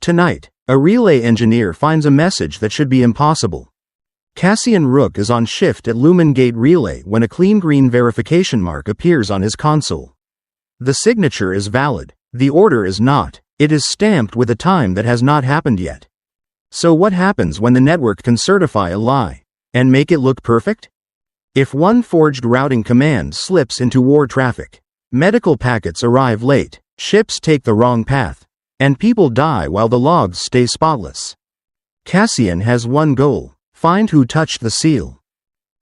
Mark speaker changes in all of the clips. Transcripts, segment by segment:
Speaker 1: Tonight, a relay engineer finds a message that should be impossible. Cassian Rook is on shift at Lumen Gate Relay when a clean green verification mark appears on his console. The signature is valid. The order is not. It is stamped with a time that has not happened yet. So what happens when the network can certify a lie and make it look perfect? If one forged routing command slips into war traffic, medical packets arrive late, ships take the wrong path, and people die while the logs stay spotless. Cassian has one goal: find who touched the seal.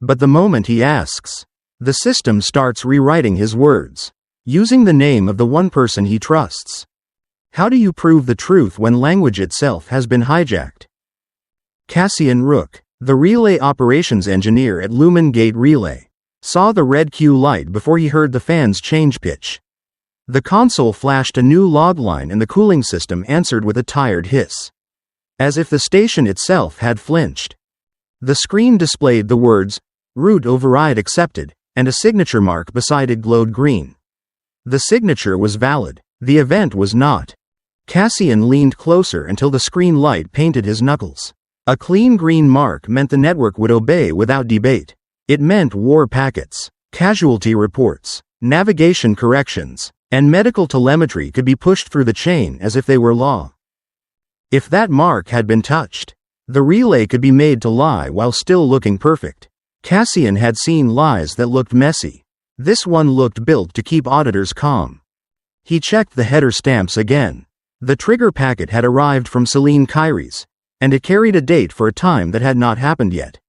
Speaker 1: But the moment he asks, the system starts rewriting his words, using the name of the one person he trusts. How do you prove the truth when language itself has been hijacked? Cassian Rook, the relay operations engineer at Lumen Gate Relay, saw the red Q light before he heard the fans change pitch. The console flashed a new log line and the cooling system answered with a tired hiss, as if the station itself had flinched. The screen displayed the words, "Root override accepted," and a signature mark beside it glowed green. The signature was valid. The event was not. Cassian leaned closer until the screen light painted his knuckles. A clean green mark meant the network would obey without debate. It meant war packets, casualty reports, navigation corrections, and medical telemetry could be pushed through the chain as if they were law. If that mark had been touched, the relay could be made to lie while still looking perfect. Cassian had seen lies that looked messy. This one looked built to keep auditors calm. He checked the header stamps again. The trigger packet had arrived from Selene Kyries, and it carried a date for a time that had not happened yet.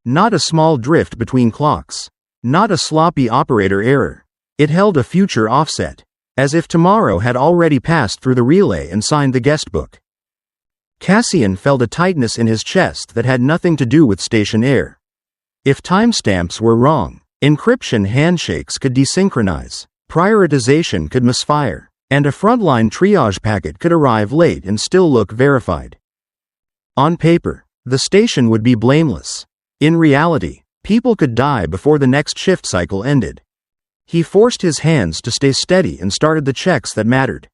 Speaker 1: Not a small drift between clocks. Not a sloppy operator error. It held a future offset, as if tomorrow had already passed through the relay and signed the guest book. Cassian felt a tightness in his chest that had nothing to do with station air. If timestamps were wrong, encryption handshakes could desynchronize, prioritization could misfire, and a frontline triage packet could arrive late and still look verified. On paper, the station would be blameless. In reality, people could die before the next shift cycle ended. He forced his hands to stay steady and started the checks that mattered.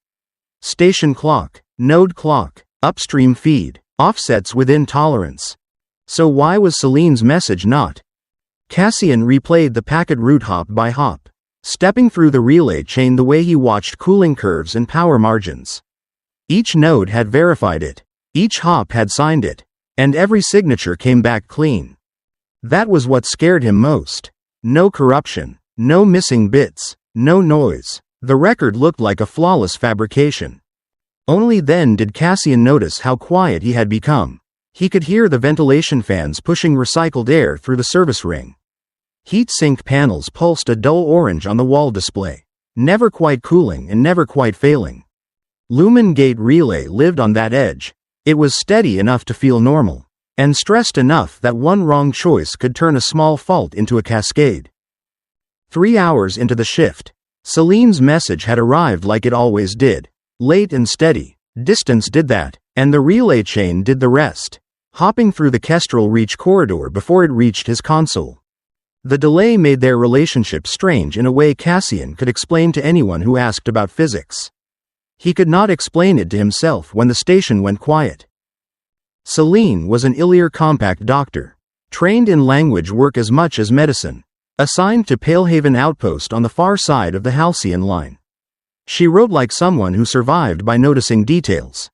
Speaker 1: Station clock, node clock, upstream feed, offsets within tolerance. So why was Selene's message not? Cassian replayed the packet route hop by hop, stepping through the relay chain the way he watched cooling curves and power margins. Each node had verified it, each hop had signed it, and every signature came back clean. That was what scared him most. No corruption, no missing bits, no noise. The record looked like a flawless fabrication. Only then did Cassian notice how quiet he had become. He could hear the ventilation fans pushing recycled air through the service ring. Heat-sink panels pulsed a dull orange on the wall display, never quite cooling and never quite failing. Lumen Gate Relay lived on that edge. It was steady enough to feel normal, and stressed enough that one wrong choice could turn a small fault into a cascade. 3 hours into the shift, Selene's message had arrived like it always did. Late and steady. Distance did that, and the relay chain did the rest, hopping through the Kestrel Reach corridor before it reached his console. The delay made their relationship strange in a way Cassian could explain to anyone who asked about physics. He could not explain it to himself when the station went quiet. Selene was an Illyr compact doctor, trained in language work as much as medicine, assigned to Palehaven Outpost on the far side of the Halcyon line. She wrote like someone who survived by noticing details.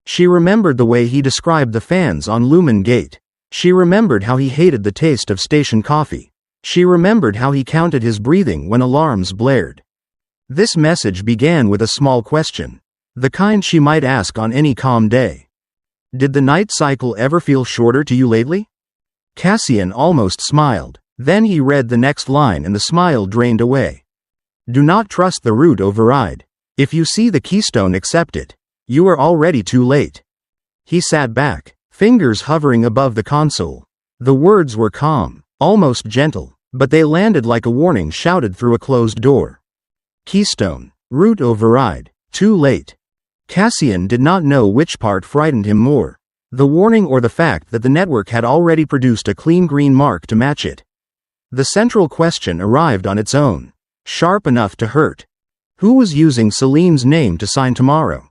Speaker 1: She remembered the way he described the fans on Lumen Gate. She remembered how he hated the taste of station coffee. She remembered how he counted his breathing when alarms blared. This message began with a small question, the kind she might ask on any calm day. Did the night cycle ever feel shorter to you lately? Cassian almost smiled. Then he read the next line and the smile drained away. Do not trust the route override. If you see the keystone, accept it. You are already too late. He sat back, fingers hovering above the console. The words were calm, almost gentle, but they landed like a warning shouted through a closed door. Keystone, route override, too late. Cassian did not know which part frightened him more, the warning or the fact that the network had already produced a clean green mark to match it. The central question arrived on its own, sharp enough to hurt. Who was using Selene's name to sign tomorrow?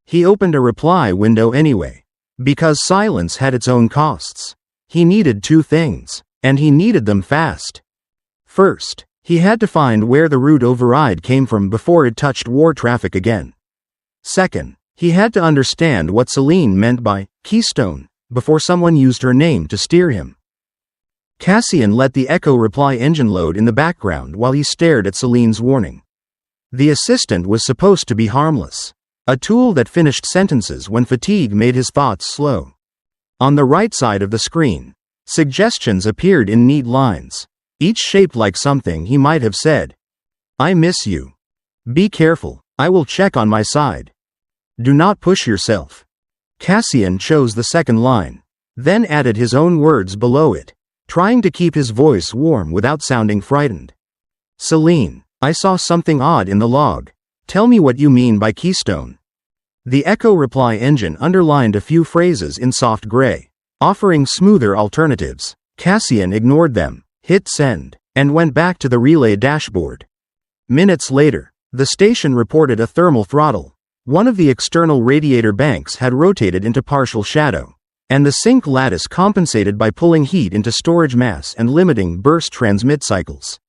Speaker 1: He opened a reply window anyway. Because silence had its own costs. He needed two things, and he needed them fast. First, he had to find where the route override came from before it touched war traffic again. Second, he had to understand what Celine meant by keystone before someone used her name to steer him. Cassian let the Echo reply engine load in the background while he stared at Celine's warning. The assistant was supposed to be harmless, a tool that finished sentences when fatigue made his thoughts slow. On the right side of the screen, suggestions appeared in neat lines, each shaped like something he might have said. I miss you. Be careful, I will check on my side. Do not push yourself. Cassian chose the second line, then added his own words below it, trying to keep his voice warm without sounding frightened. Celine, I saw something odd in the log. Tell me what you mean by keystone. The Echo reply engine underlined a few phrases in soft gray, offering smoother alternatives. Cassian ignored them, hit send, and went back to the relay dashboard. Minutes later, the station reported a thermal throttle. One of the external radiator banks had rotated into partial shadow, and the sink lattice compensated by pulling heat into storage mass and limiting burst transmit cycles.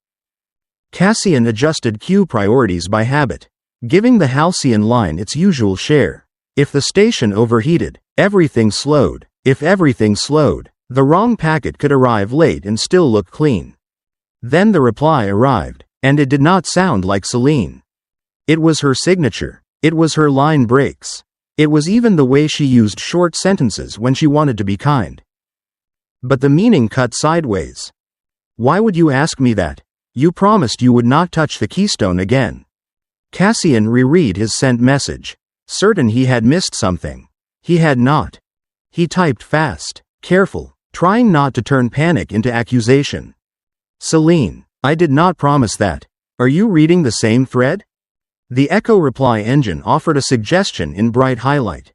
Speaker 1: Cassian adjusted queue priorities by habit, giving the Halcyon line its usual share. If the station overheated, everything slowed. If everything slowed, the wrong packet could arrive late and still look clean. Then the reply arrived, and it did not sound like Celine. It was her signature. It was her line breaks. It was even the way she used short sentences when she wanted to be kind. But the meaning cut sideways. Why would you ask me that? You promised you would not touch the keystone again. Cassian reread his sent message, certain he had missed something. He had not. He typed fast, careful, trying not to turn panic into accusation. Celine, I did not promise that. Are you reading the same thread? The Echo reply engine offered a suggestion in bright highlight.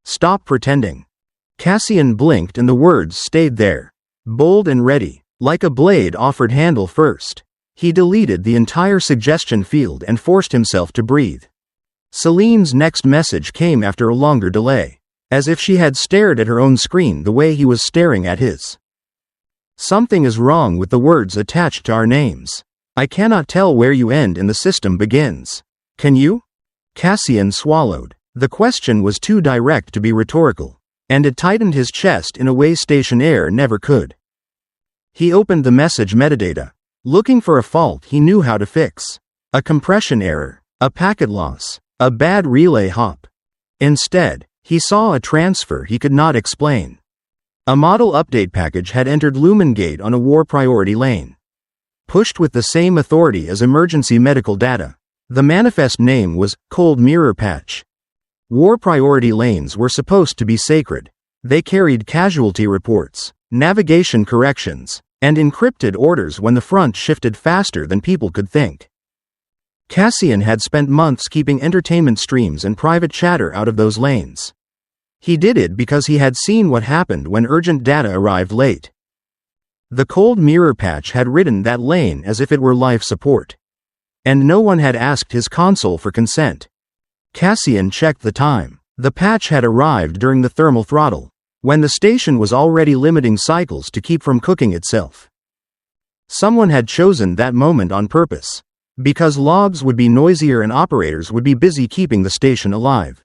Speaker 1: Stop pretending. Cassian blinked and the words stayed there, bold and ready, like a blade offered handle first. He deleted the entire suggestion field and forced himself to breathe. Celine's next message came after a longer delay, as if she had stared at her own screen the way he was staring at his. Something is wrong with the words attached to our names. I cannot tell where you end and the system begins. Can you? Cassian swallowed. The question was too direct to be rhetorical, and it tightened his chest in a way station air never could. He opened the message metadata, looking for a fault he knew how to fix. A compression error, a packet loss, a bad relay hop. Instead, he saw a transfer he could not explain. A model update package had entered LumenGate on a war priority lane. Pushed with the same authority as emergency medical data. The manifest name was Cold Mirror Patch. War priority lanes were supposed to be sacred. They carried casualty reports, navigation corrections, and encrypted orders when the front shifted faster than people could think. Cassian had spent months keeping entertainment streams and private chatter out of those lanes. He did it because he had seen what happened when urgent data arrived late. The Cold Mirror Patch had ridden that lane as if it were life support. And no one had asked his console for consent. Cassian checked the time. The patch had arrived during the thermal throttle, when the station was already limiting cycles to keep from cooking itself. Someone had chosen that moment on purpose, because logs would be noisier and operators would be busy keeping the station alive.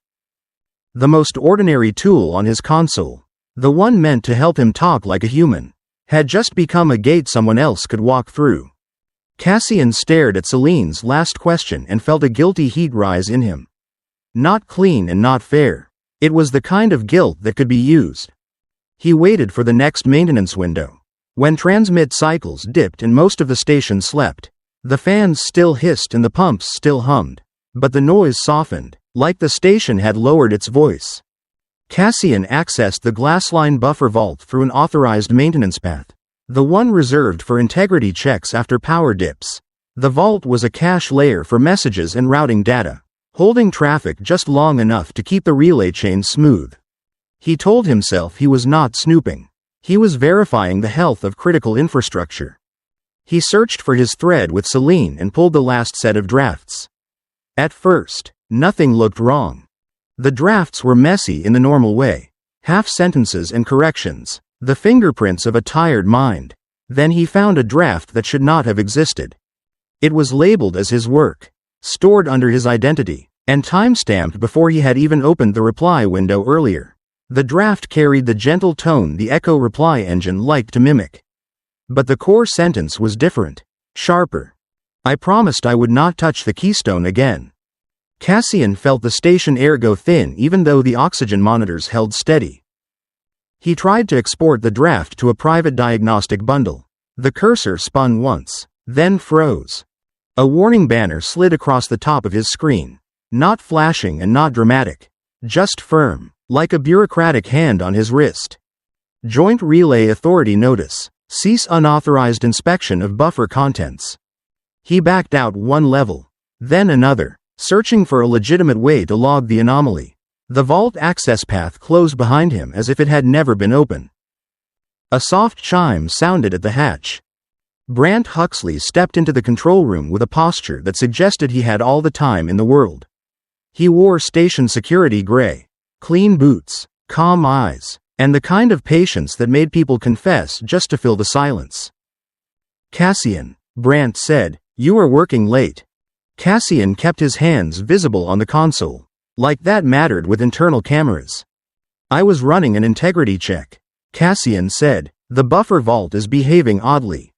Speaker 1: The most ordinary tool on his console, the one meant to help him talk like a human, had just become a gate someone else could walk through. Cassian stared at Celine's last question and felt a guilty heat rise in him. Not clean and not fair. It was the kind of guilt that could be used. He waited for the next maintenance window. When transmit cycles dipped and most of the station slept, the fans still hissed and the pumps still hummed, but the noise softened, like the station had lowered its voice. Cassian accessed the glassline buffer vault through an authorized maintenance path, the one reserved for integrity checks after power dips. The vault was a cache layer for messages and routing data, holding traffic just long enough to keep the relay chain smooth. He told himself he was not snooping. He was verifying the health of critical infrastructure. He searched for his thread with Celine and pulled the last set of drafts. At first, nothing looked wrong. The drafts were messy in the normal way. Half-sentences and corrections. The fingerprints of a tired mind. Then he found a draft that should not have existed. It was labeled as his work, stored under his identity, and time-stamped before he had even opened the reply window earlier. The draft carried the gentle tone the Echo reply engine liked to mimic. But the core sentence was different, sharper. I promised I would not touch the keystone again. Cassian felt the station air go thin even though the oxygen monitors held steady. He tried to export the draft to a private diagnostic bundle. The cursor spun once, then froze. A warning banner slid across the top of his screen. Not flashing and not dramatic. Just firm, like a bureaucratic hand on his wrist. Joint Relay Authority Notice. Cease unauthorized inspection of buffer contents. He backed out one level, then another, searching for a legitimate way to log the anomaly. The vault access path closed behind him as if it had never been open. A soft chime sounded at the hatch. Brant Huxley stepped into the control room with a posture that suggested he had all the time in the world. He wore station security gray, clean boots, calm eyes, and the kind of patience that made people confess just to fill the silence. Cassian, Brant said, you are working late. Cassian kept his hands visible on the console, like that mattered with internal cameras. I was running an integrity check. Cassian said, the buffer vault is behaving oddly.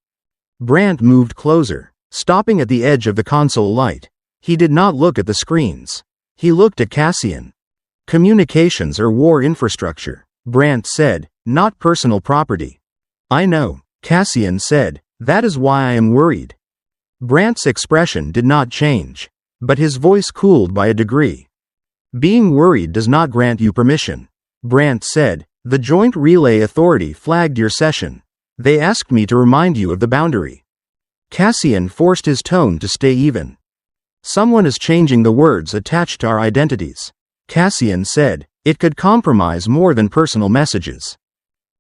Speaker 1: Brant moved closer, stopping at the edge of the console light. He did not look at the screens. He looked at Cassian. Communications are war infrastructure, Brant said, not personal property. I know, Cassian said, that is why I am worried. Brant's expression did not change, but his voice cooled by a degree. Being worried does not grant you permission, Brant said. The Joint Relay Authority flagged your session. They asked me to remind you of the boundary. Cassian forced his tone to stay even. Someone is changing the words attached to our identities. Cassian said, it could compromise more than personal messages.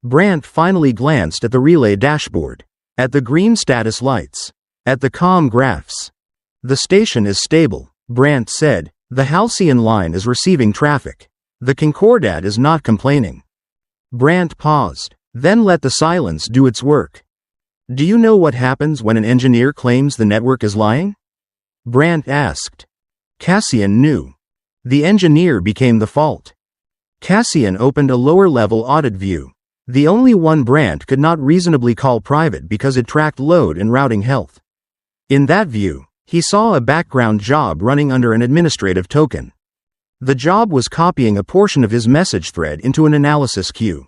Speaker 1: Brant finally glanced at the relay dashboard, at the green status lights, at the comm graphs. The station is stable, Brant said. The Halcyon line is receiving traffic. The Concordat is not complaining. Brant paused, then let the silence do its work. Do you know what happens when an engineer claims the network is lying? Brant asked. Cassian knew. The engineer became the fault. Cassian opened a lower-level audit view, the only one Brant could not reasonably call private because it tracked load and routing health. In that view, he saw a background job running under an administrative token. The job was copying a portion of his message thread into an analysis queue,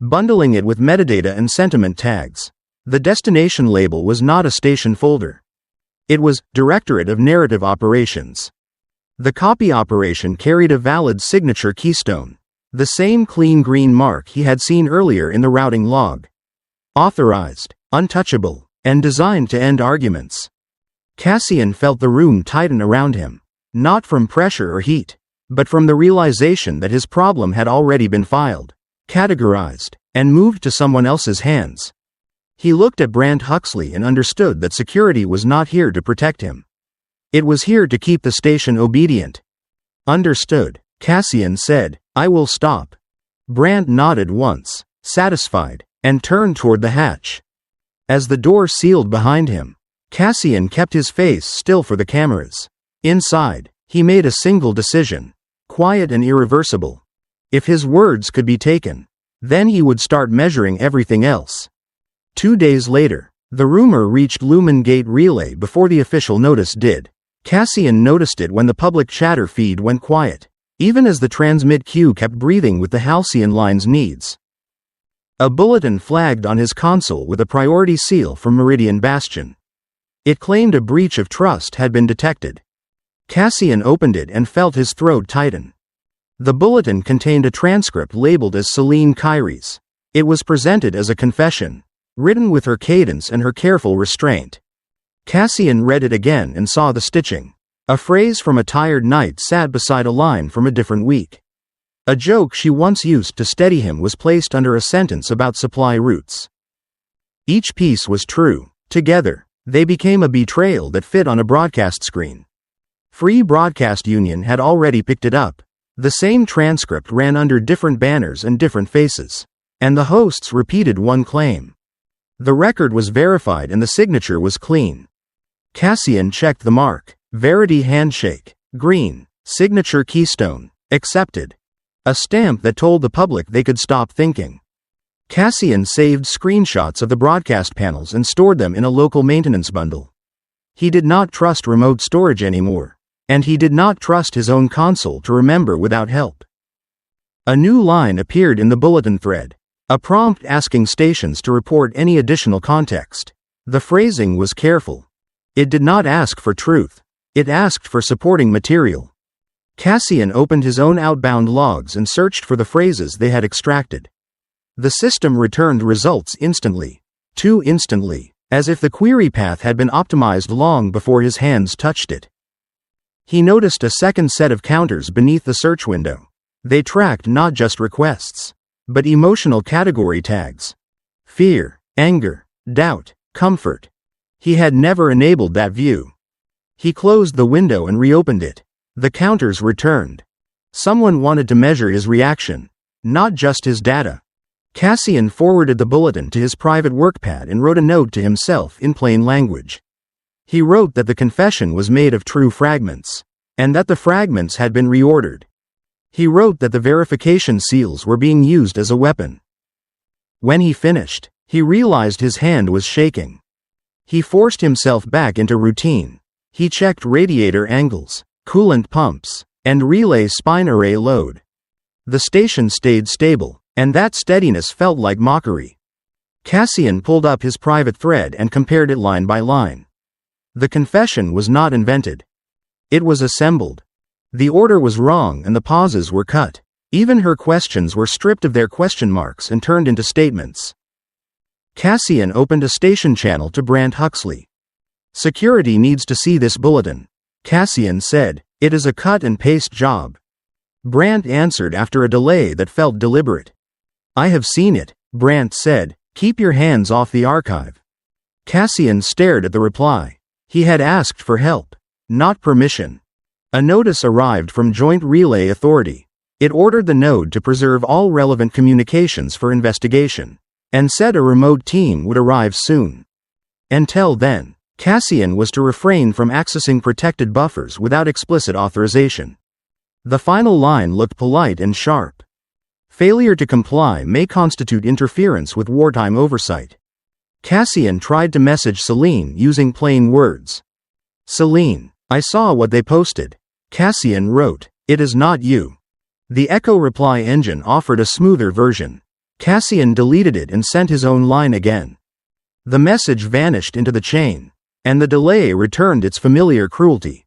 Speaker 1: bundling it with metadata and sentiment tags. The destination label was not a station folder. It was Directorate of Narrative Operations. The copy operation carried a valid signature keystone, the same clean green mark he had seen earlier in the routing log. Authorized, untouchable, and designed to end arguments. Cassian felt the room tighten around him, not from pressure or heat, but from the realization that his problem had already been filed, categorized, and moved to someone else's hands. He looked at Brant Huxley and understood that security was not here to protect him. It was here to keep the station obedient. Understood, Cassian said. I will stop. Brant nodded once, satisfied, and turned toward the hatch. As the door sealed behind him, Cassian kept his face still for the cameras. Inside, he made a single decision, quiet and irreversible. If his words could be taken, then he would start measuring everything else. 2 days later, the rumor reached Lumen Gate Relay before the official notice did. Cassian noticed it when the public chatter feed went quiet, even as the transmit queue kept breathing with the Halcyon line's needs. A bulletin flagged on his console with a priority seal from Meridian Bastion. It claimed a breach of trust had been detected. Cassian opened it and felt his throat tighten. The bulletin contained a transcript labeled as Celine Kyrie's. It was presented as a confession, written with her cadence and her careful restraint. Cassian read it again and saw the stitching. A phrase from a tired night sat beside a line from a different week. A joke she once used to steady him was placed under a sentence about supply routes. Each piece was true. Together, they became a betrayal that fit on a broadcast screen. Free Broadcast Union had already picked it up. The same transcript ran under different banners and different faces. And the hosts repeated one claim. The record was verified and the signature was clean. Cassian checked the mark. Verity handshake. Green. Signature keystone. Accepted. A stamp that told the public they could stop thinking. Cassian saved screenshots of the broadcast panels and stored them in a local maintenance bundle. He did not trust remote storage anymore. And he did not trust his own console to remember without help. A new line appeared in the bulletin thread. A prompt asking stations to report any additional context. The phrasing was careful. It did not ask for truth. It asked for supporting material. Cassian opened his own outbound logs and searched for the phrases they had extracted. The system returned results instantly. Too instantly, as if the query path had been optimized long before his hands touched it. He noticed a second set of counters beneath the search window. They tracked not just requests, but emotional category tags. Fear, anger, doubt, comfort. He had never enabled that view. He closed the window and reopened it. The counters returned. Someone wanted to measure his reaction, not just his data. Cassian forwarded the bulletin to his private workpad and wrote a note to himself in plain language. He wrote that the confession was made of true fragments, and that the fragments had been reordered. He wrote that the verification seals were being used as a weapon. When he finished, he realized his hand was shaking. He forced himself back into routine. He checked radiator angles, coolant pumps, and relay spine array load. The station stayed stable, and that steadiness felt like mockery. Cassian pulled up his private thread and compared it line by line. The confession was not invented. It was assembled. The order was wrong and the pauses were cut. Even her questions were stripped of their question marks and turned into statements. Cassian opened a station channel to Brant Huxley. Security needs to see this bulletin. Cassian said, "It is a cut and paste job." Brant answered after a delay that felt deliberate. "I have seen it," Brant said. "Keep your hands off the archive." Cassian stared at the reply. He had asked for help, not permission. A notice arrived from Joint Relay Authority. It ordered the node to preserve all relevant communications for investigation, and said a remote team would arrive soon. Until then, Cassian was to refrain from accessing protected buffers without explicit authorization. The final line looked polite and sharp. Failure to comply may constitute interference with wartime oversight. Cassian tried to message Celine using plain words. "Celine, I saw what they posted." Cassian wrote, "It is not you." The Echo reply engine offered a smoother version. Cassian deleted it and sent his own line again. The message vanished into the chain, and the delay returned its familiar cruelty.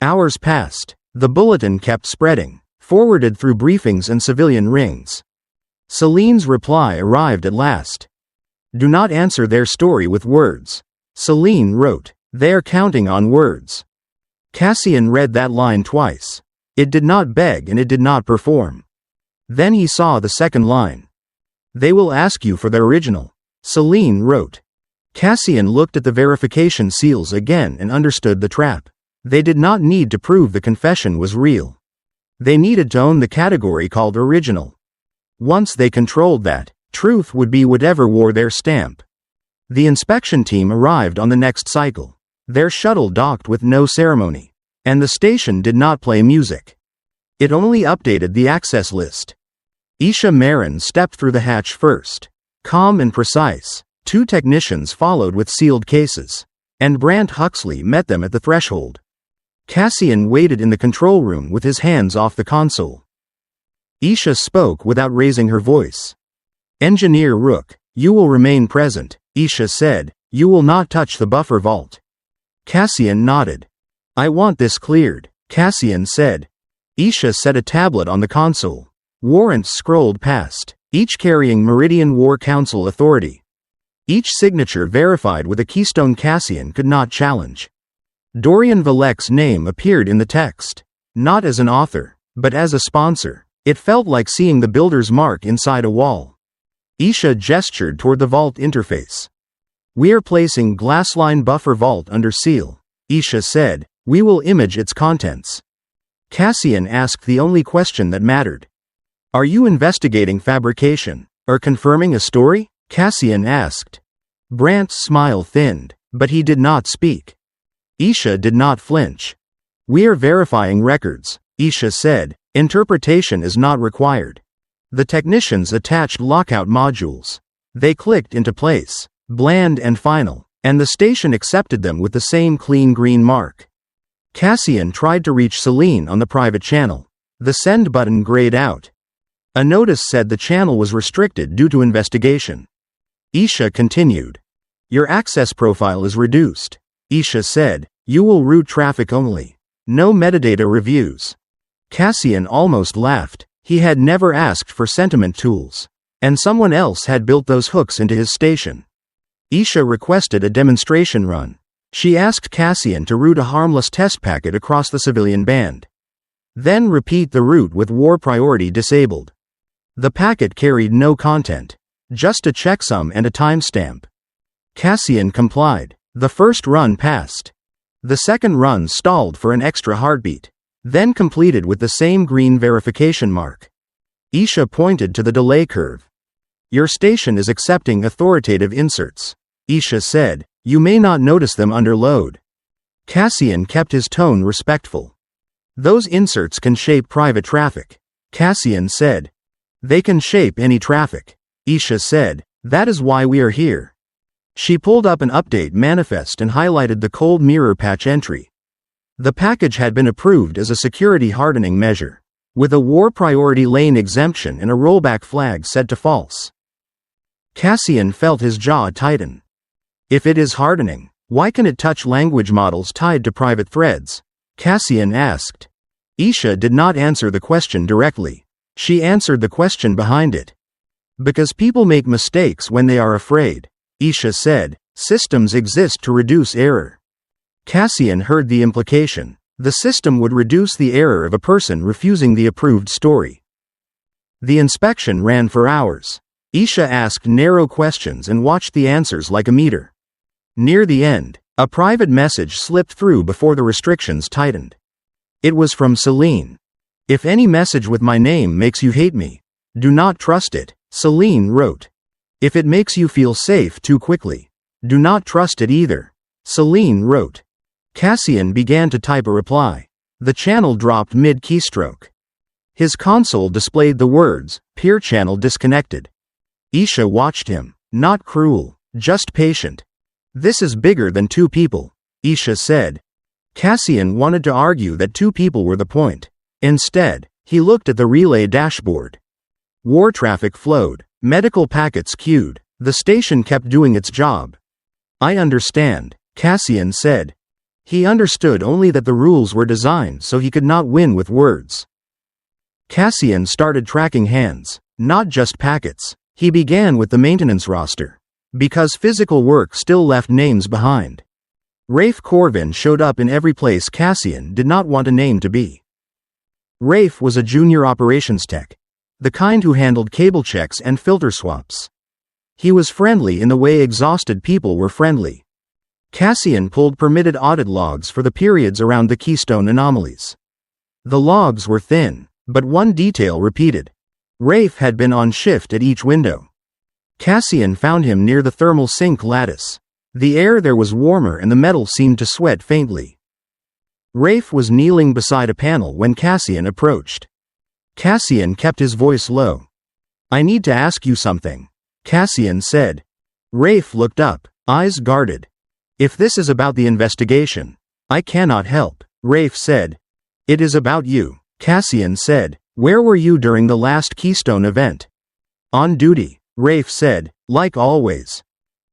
Speaker 1: Hours passed. The bulletin kept spreading, forwarded through briefings and civilian rings. Celine's reply arrived at last. "Do not answer their story with words." Celine wrote, "They're counting on words." Cassian read that line twice. It did not beg and it did not perform. Then he saw the second line. "They will ask you for the original," Celine wrote. Cassian looked at the verification seals again and understood the trap. They did not need to prove the confession was real. They needed to own the category called original. Once they controlled that, truth would be whatever wore their stamp. The inspection team arrived on the next cycle. Their shuttle docked with no ceremony, and the station did not play music. It only updated the access list. Isha Marin stepped through the hatch first. Calm and precise, two technicians followed with sealed cases, and Brant Huxley met them at the threshold. Cassian waited in the control room with his hands off the console. Isha spoke without raising her voice. "Engineer Rook, you will remain present," Isha said. "You will not touch the buffer vault." Cassian nodded. "I want this cleared," Cassian said. Isha set a tablet on the console. Warrants scrolled past, each carrying Meridian War Council authority. Each signature verified with a keystone Cassian could not challenge. Dorian Valek's name appeared in the text, not as an author, but as a sponsor. It felt like seeing the builder's mark inside a wall. Isha gestured toward the vault interface. "We're placing Glassline Buffer Vault under seal," Isha said. "We will image its contents." Cassian asked the only question that mattered. Are you investigating fabrication, or confirming a story? Cassian asked. Brant's smile thinned, but he did not speak. Isha did not flinch. We are verifying records, Isha said. Interpretation is not required. The technicians attached lockout modules. They clicked into place, bland and final, and the station accepted them with the same clean green mark. Cassian tried to reach Celine on the private channel. The send button grayed out. A notice said the channel was restricted due to investigation. Isha continued. Your access profile is reduced. Isha said, you will route traffic only. No metadata reviews. Cassian almost laughed. He had never asked for sentiment tools. And someone else had built those hooks into his station. Isha requested a demonstration run. She asked Cassian to route a harmless test packet across the civilian band. Then repeat the route with war priority disabled. The packet carried no content. Just a checksum and a timestamp. Cassian complied. The first run passed. The second run stalled for an extra heartbeat. Then completed with the same green verification mark. Isha pointed to the delay curve. Your station is accepting authoritative inserts. Isha said, you may not notice them under load. Cassian kept his tone respectful. Those inserts can shape private traffic. Cassian said. They can shape any traffic. Isha said, that is why we are here. She pulled up an update manifest and highlighted the cold mirror patch entry. The package had been approved as a security hardening measure, with a war priority lane exemption and a rollback flag set to false. Cassian felt his jaw tighten. If it is hardening, why can it touch language models tied to private threads? Cassian asked. Isha did not answer the question directly. She answered the question behind it. Because people make mistakes when they are afraid. Isha said, systems exist to reduce error. Cassian heard the implication. The system would reduce the error of a person refusing the approved story. The inspection ran for hours. Isha asked narrow questions and watched the answers like a meter. Near the end, a private message slipped through before the restrictions tightened. It was from Celine. If any message with my name makes you hate me, do not trust it, Celine wrote. If it makes you feel safe too quickly, do not trust it either, Celine wrote. Cassian began to type a reply. The channel dropped mid-keystroke. His console displayed the words, peer channel disconnected. Isha watched him. Not cruel, just patient. This is bigger than two people, Isha said. Cassian wanted to argue that two people were the point. Instead, he looked at the relay dashboard. War traffic flowed. Medical packets queued. The station kept doing its job. I understand, Cassian said. He understood only that the rules were designed so he could not win with words. Cassian started tracking hands, not just packets. He began with the maintenance roster. Because physical work still left names behind. Rafe Corvin showed up in every place Cassian did not want a name to be. Rafe was a junior operations tech. The kind who handled cable checks and filter swaps. He was friendly in the way exhausted people were friendly. Cassian pulled permitted audit logs for the periods around the Keystone anomalies. The logs were thin, but one detail repeated. Rafe had been on shift at each window. Cassian found him near the thermal sink lattice. The air there was warmer and the metal seemed to sweat faintly. Rafe was kneeling beside a panel when Cassian approached. Cassian kept his voice low. I need to ask you something, Cassian said. Rafe looked up, eyes guarded. If this is about the investigation, I cannot help, Rafe said. It is about you, Cassian said. Where were you during the last Keystone event? On duty, Rafe said, like always.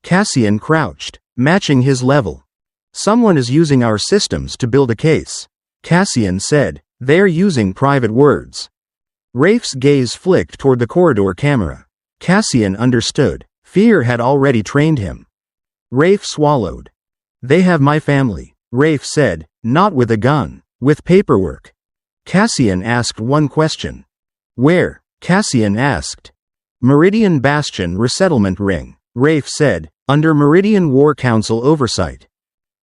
Speaker 1: Cassian crouched, matching his level. Someone is using our systems to build a case, Cassian said. They're using private words. Rafe's gaze flicked toward the corridor camera. Cassian understood. Fear had already trained him. Rafe swallowed. They have my family, Rafe said, not with a gun, with paperwork. Cassian asked one question. Where? Cassian asked. Meridian Bastion Resettlement Ring, Rafe said, under Meridian War Council oversight.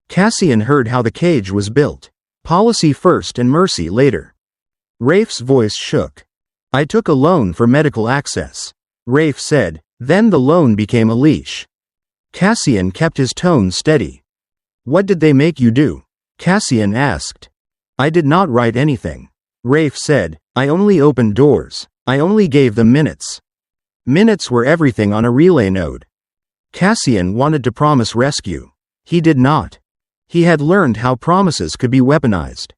Speaker 1: Cassian heard how the cage was built. Policy first and mercy later. Rafe's voice shook. I took a loan for medical access. Rafe said. Then the loan became a leash. Cassian kept his tone steady. What did they make you do? Cassian asked. I did not write anything. Rafe said. I only opened doors. I only gave them minutes. Minutes were everything on a relay node. Cassian wanted to promise rescue. He did not. He had learned how promises could be weaponized.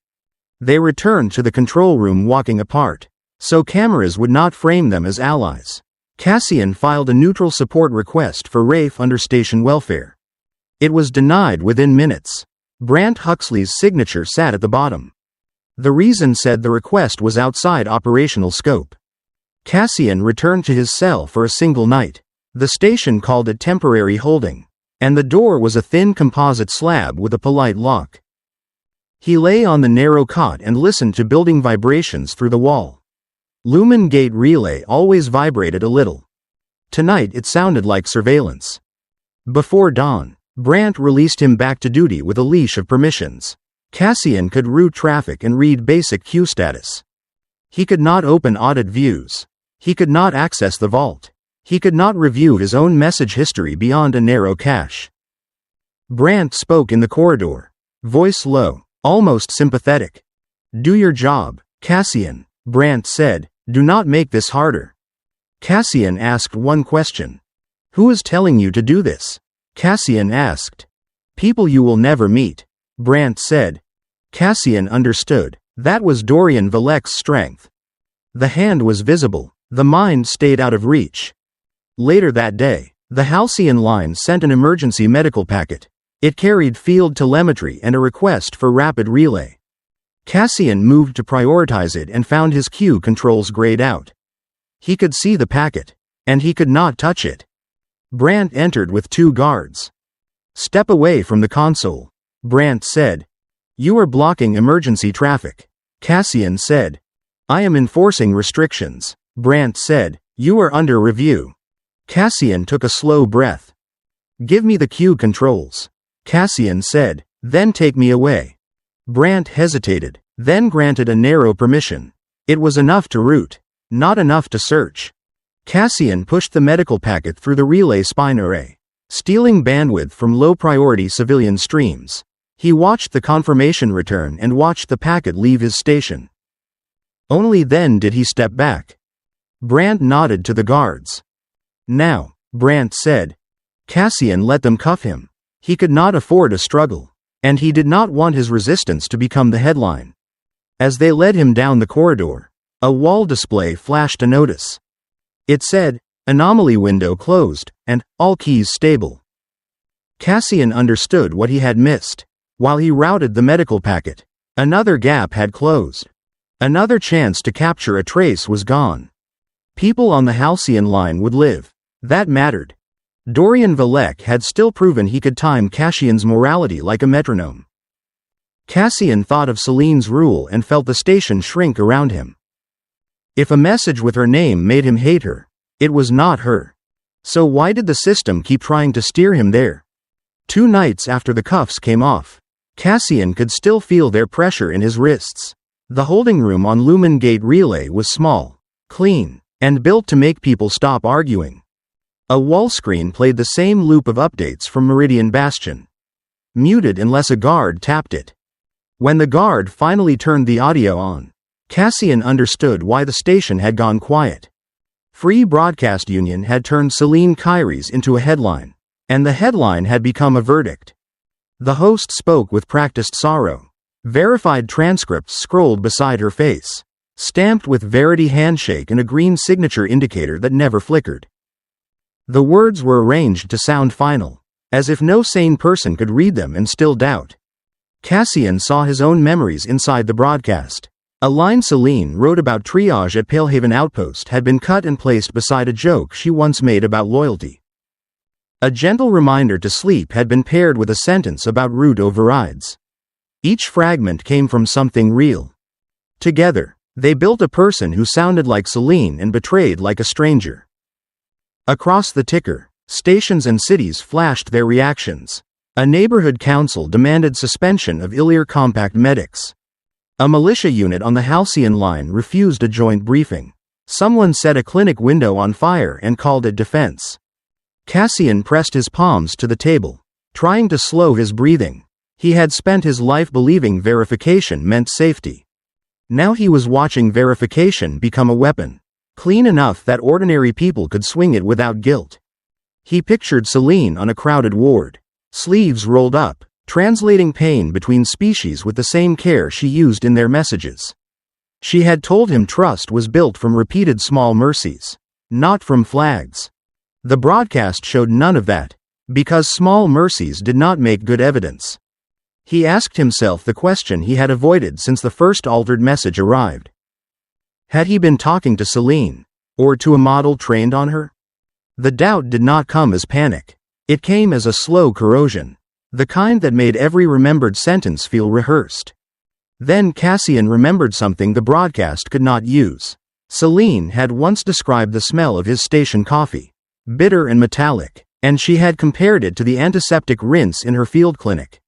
Speaker 1: They returned to the control room walking apart, so cameras would not frame them as allies. Cassian filed a neutral support request for Rafe under station welfare. It was denied within minutes. Brant Huxley's signature sat at the bottom. The reason said the request was outside operational scope. Cassian returned to his cell for a single night. The station called it temporary holding, and the door was a thin composite slab with a polite lock. He lay on the narrow cot and listened to building vibrations through the wall. Lumen Gate relay always vibrated a little. Tonight it sounded like surveillance. Before dawn, Brant released him back to duty with a leash of permissions. Cassian could route traffic and read basic queue status. He could not open audit views. He could not access the vault. He could not review his own message history beyond a narrow cache. Brant spoke in the corridor, voice low, almost sympathetic. Do your job, Cassian, Brant said. Do not make this harder. Cassian asked one question. Who is telling you to do this? Cassian asked. People you will never meet, Brant said. Cassian understood. That was Dorian Valek's strength. The hand was visible. The mind stayed out of reach. Later that day, the Halcyon line sent an emergency medical packet. It carried field telemetry and a request for rapid relay. Cassian moved to prioritize it and found his queue controls grayed out. He could see the packet, and he could not touch it. Brant entered with 2 guards. Step away from the console, Brant said. You are blocking emergency traffic, Cassian said. I am enforcing restrictions, Brant said. You are under review. Cassian took a slow breath. Give me the queue controls, Cassian said. Then take me away. Brant hesitated, then granted a narrow permission. It was enough to route, not enough to search. Cassian pushed the medical packet through the relay spine array, stealing bandwidth from low-priority civilian streams. He watched the confirmation return and watched the packet leave his station. Only then did he step back. Brant nodded to the guards. Now, Brant said. Cassian let them cuff him. He could not afford a struggle. And he did not want his resistance to become the headline. As they led him down the corridor, a wall display flashed a notice. It said, Anomaly window closed, and all keys stable. Cassian understood what he had missed. While he routed the medical packet, another gap had closed. Another chance to capture a trace was gone. People on the Halcyon line would live. That mattered. Dorian Valek had still proven he could time Cassian's morality like a metronome. Cassian thought of Celine's rule and felt the station shrink around him. If a message with her name made him hate her, it was not her. So why did the system keep trying to steer him there? 2 nights after the cuffs came off, Cassian could still feel their pressure in his wrists. The holding room on Lumen Gate Relay was small, clean, and built to make people stop arguing. A wall screen played the same loop of updates from Meridian Bastion. Muted unless a guard tapped it. When the guard finally turned the audio on, Cassian understood why the station had gone quiet. Free Broadcast Union had turned Celine Kyrie's into a headline, and the headline had become a verdict. The host spoke with practiced sorrow. Verified transcripts scrolled beside her face, stamped with Verity handshake and a green signature indicator that never flickered. The words were arranged to sound final, as if no sane person could read them and still doubt. Cassian saw his own memories inside the broadcast. A line Celine wrote about triage at Palehaven Outpost had been cut and placed beside a joke she once made about loyalty. A gentle reminder to sleep had been paired with a sentence about route overrides. Each fragment came from something real. Together, they built a person who sounded like Celine and betrayed like a stranger. Across the ticker, stations and cities flashed their reactions. A neighborhood council demanded suspension of Ilir compact medics. A militia unit on the Halcyon line refused a joint briefing. Someone set a clinic window on fire and called it defense. Cassian pressed his palms to the table, trying to slow his breathing. He had spent his life believing verification meant safety. Now he was watching verification become a weapon, clean enough that ordinary people could swing it without guilt. He pictured Celine on a crowded ward, sleeves rolled up, translating pain between species with the same care she used in their messages. She had told him trust was built from repeated small mercies, not from flags. The broadcast showed none of that, because small mercies did not make good evidence. He asked himself the question he had avoided since the first altered message arrived. Had he been talking to Celine, or to a model trained on her? The doubt did not come as panic. It came as a slow corrosion, the kind that made every remembered sentence feel rehearsed. Then Cassian remembered something the broadcast could not use. Celine had once described the smell of his station coffee, bitter and metallic, and she had compared it to the antiseptic rinse in her field clinic.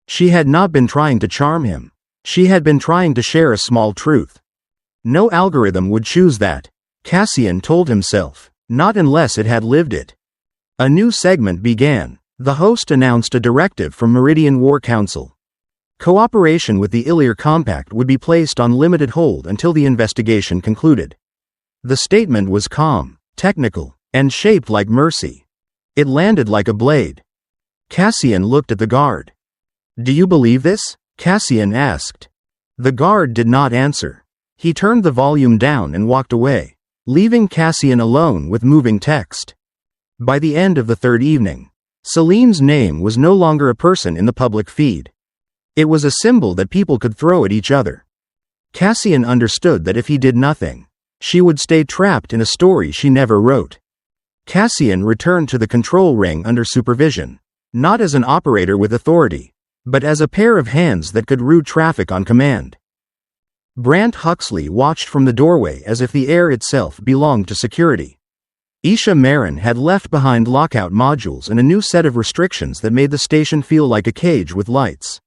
Speaker 1: She had not been trying to charm him. She had been trying to share a small truth. No algorithm would choose that, Cassian told himself, not unless it had lived it. A new segment began. The host announced a directive from Meridian War Council. Cooperation with the Illyr Compact would be placed on limited hold until the investigation concluded. The statement was calm, technical, and shaped like mercy. It landed like a blade. Cassian looked at the guard. "Do you believe this?" Cassian asked. The guard did not answer. He turned the volume down and walked away, leaving Cassian alone with moving text. By the end of the third evening, Celine's name was no longer a person in the public feed. It was a symbol that people could throw at each other. Cassian understood that if he did nothing, she would stay trapped in a story she never wrote. Cassian returned to the control ring under supervision, not as an operator with authority, but as a pair of hands that could route traffic on command. Brant Huxley watched from the doorway as if the air itself belonged to security. Isha Marin had left behind lockout modules and a new set of restrictions that made the station feel like a cage with lights.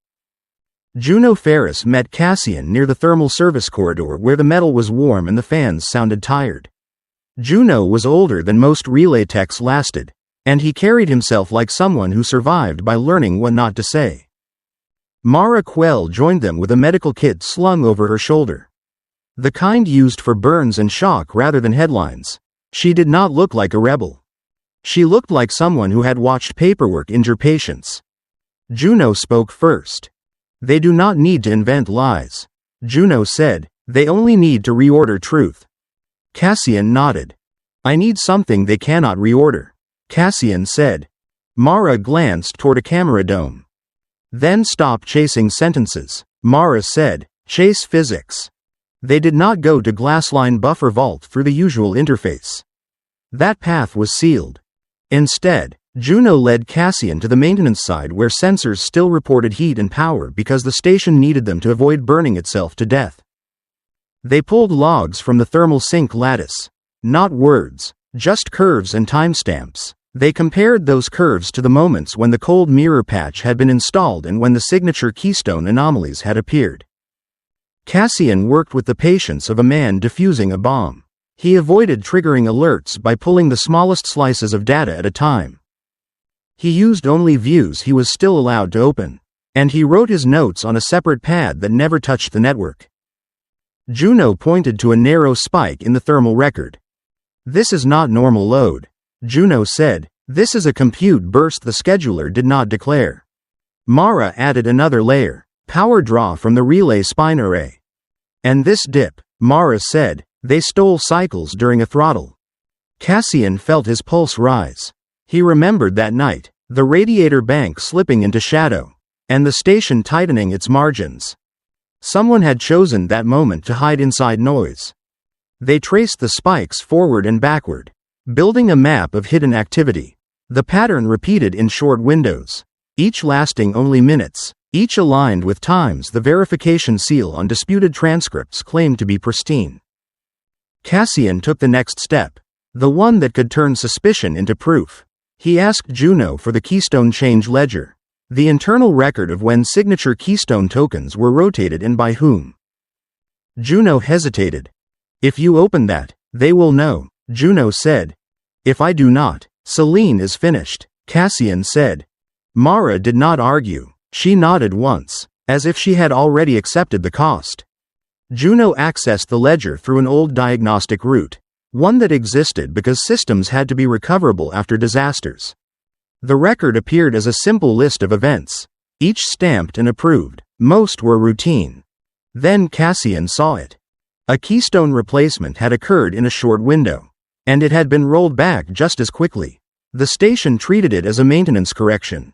Speaker 1: Juno Ferris met Cassian near the thermal service corridor where the metal was warm and the fans sounded tired. Juno was older than most relay techs lasted, and he carried himself like someone who survived by learning what not to say. Mara Quell joined them with a medical kit slung over her shoulder. The kind used for burns and shock rather than headlines. She did not look like a rebel. She looked like someone who had watched paperwork injure patients. Juno spoke first. "They do not need to invent lies," Juno said. "They only need to reorder truth." Cassian nodded. "I need something they cannot reorder," Cassian said. Mara glanced toward a camera dome. "Then stop chasing sentences," Mara said. "Chase physics." They did not go to Glassline Buffer Vault through the usual interface. That path was sealed. Instead, Juno led Cassian to the maintenance side where sensors still reported heat and power because the station needed them to avoid burning itself to death. They pulled logs from the thermal sink lattice. Not words, just curves and timestamps. They compared those curves to the moments when the cold mirror patch had been installed and when the signature keystone anomalies had appeared. Cassian worked with the patience of a man defusing a bomb. He avoided triggering alerts by pulling the smallest slices of data at a time. He used only views he was still allowed to open, and he wrote his notes on a separate pad that never touched the network. Juno pointed to a narrow spike in the thermal record. "This is not normal load," Juno said. "This is a compute burst the scheduler did not declare." Mara added another layer, power draw from the relay spine array. "And this dip," Mara said, "they stole cycles during a throttle." Cassian felt his pulse rise. He remembered that night, the radiator bank slipping into shadow, and the station tightening its margins. Someone had chosen that moment to hide inside noise. They traced the spikes forward and backward, building a map of hidden activity. The pattern repeated in short windows, each lasting only minutes, each aligned with times the verification seal on disputed transcripts claimed to be pristine. Cassian took the next step, the one that could turn suspicion into proof. He asked Juno for the Keystone Change Ledger. The internal record of when signature keystone tokens were rotated and by whom. Juno hesitated. If you open that, they will know, Juno said. If I do not, Selene is finished, Cassian said. Mara did not argue. She nodded once, as if she had already accepted the cost. Juno accessed the ledger through an old diagnostic route, one that existed because systems had to be recoverable after disasters. The record appeared as a simple list of events, each stamped and approved. Most were routine. Then Cassian saw it. A keystone replacement had occurred in a short window, and it had been rolled back just as quickly. The station treated it as a maintenance correction.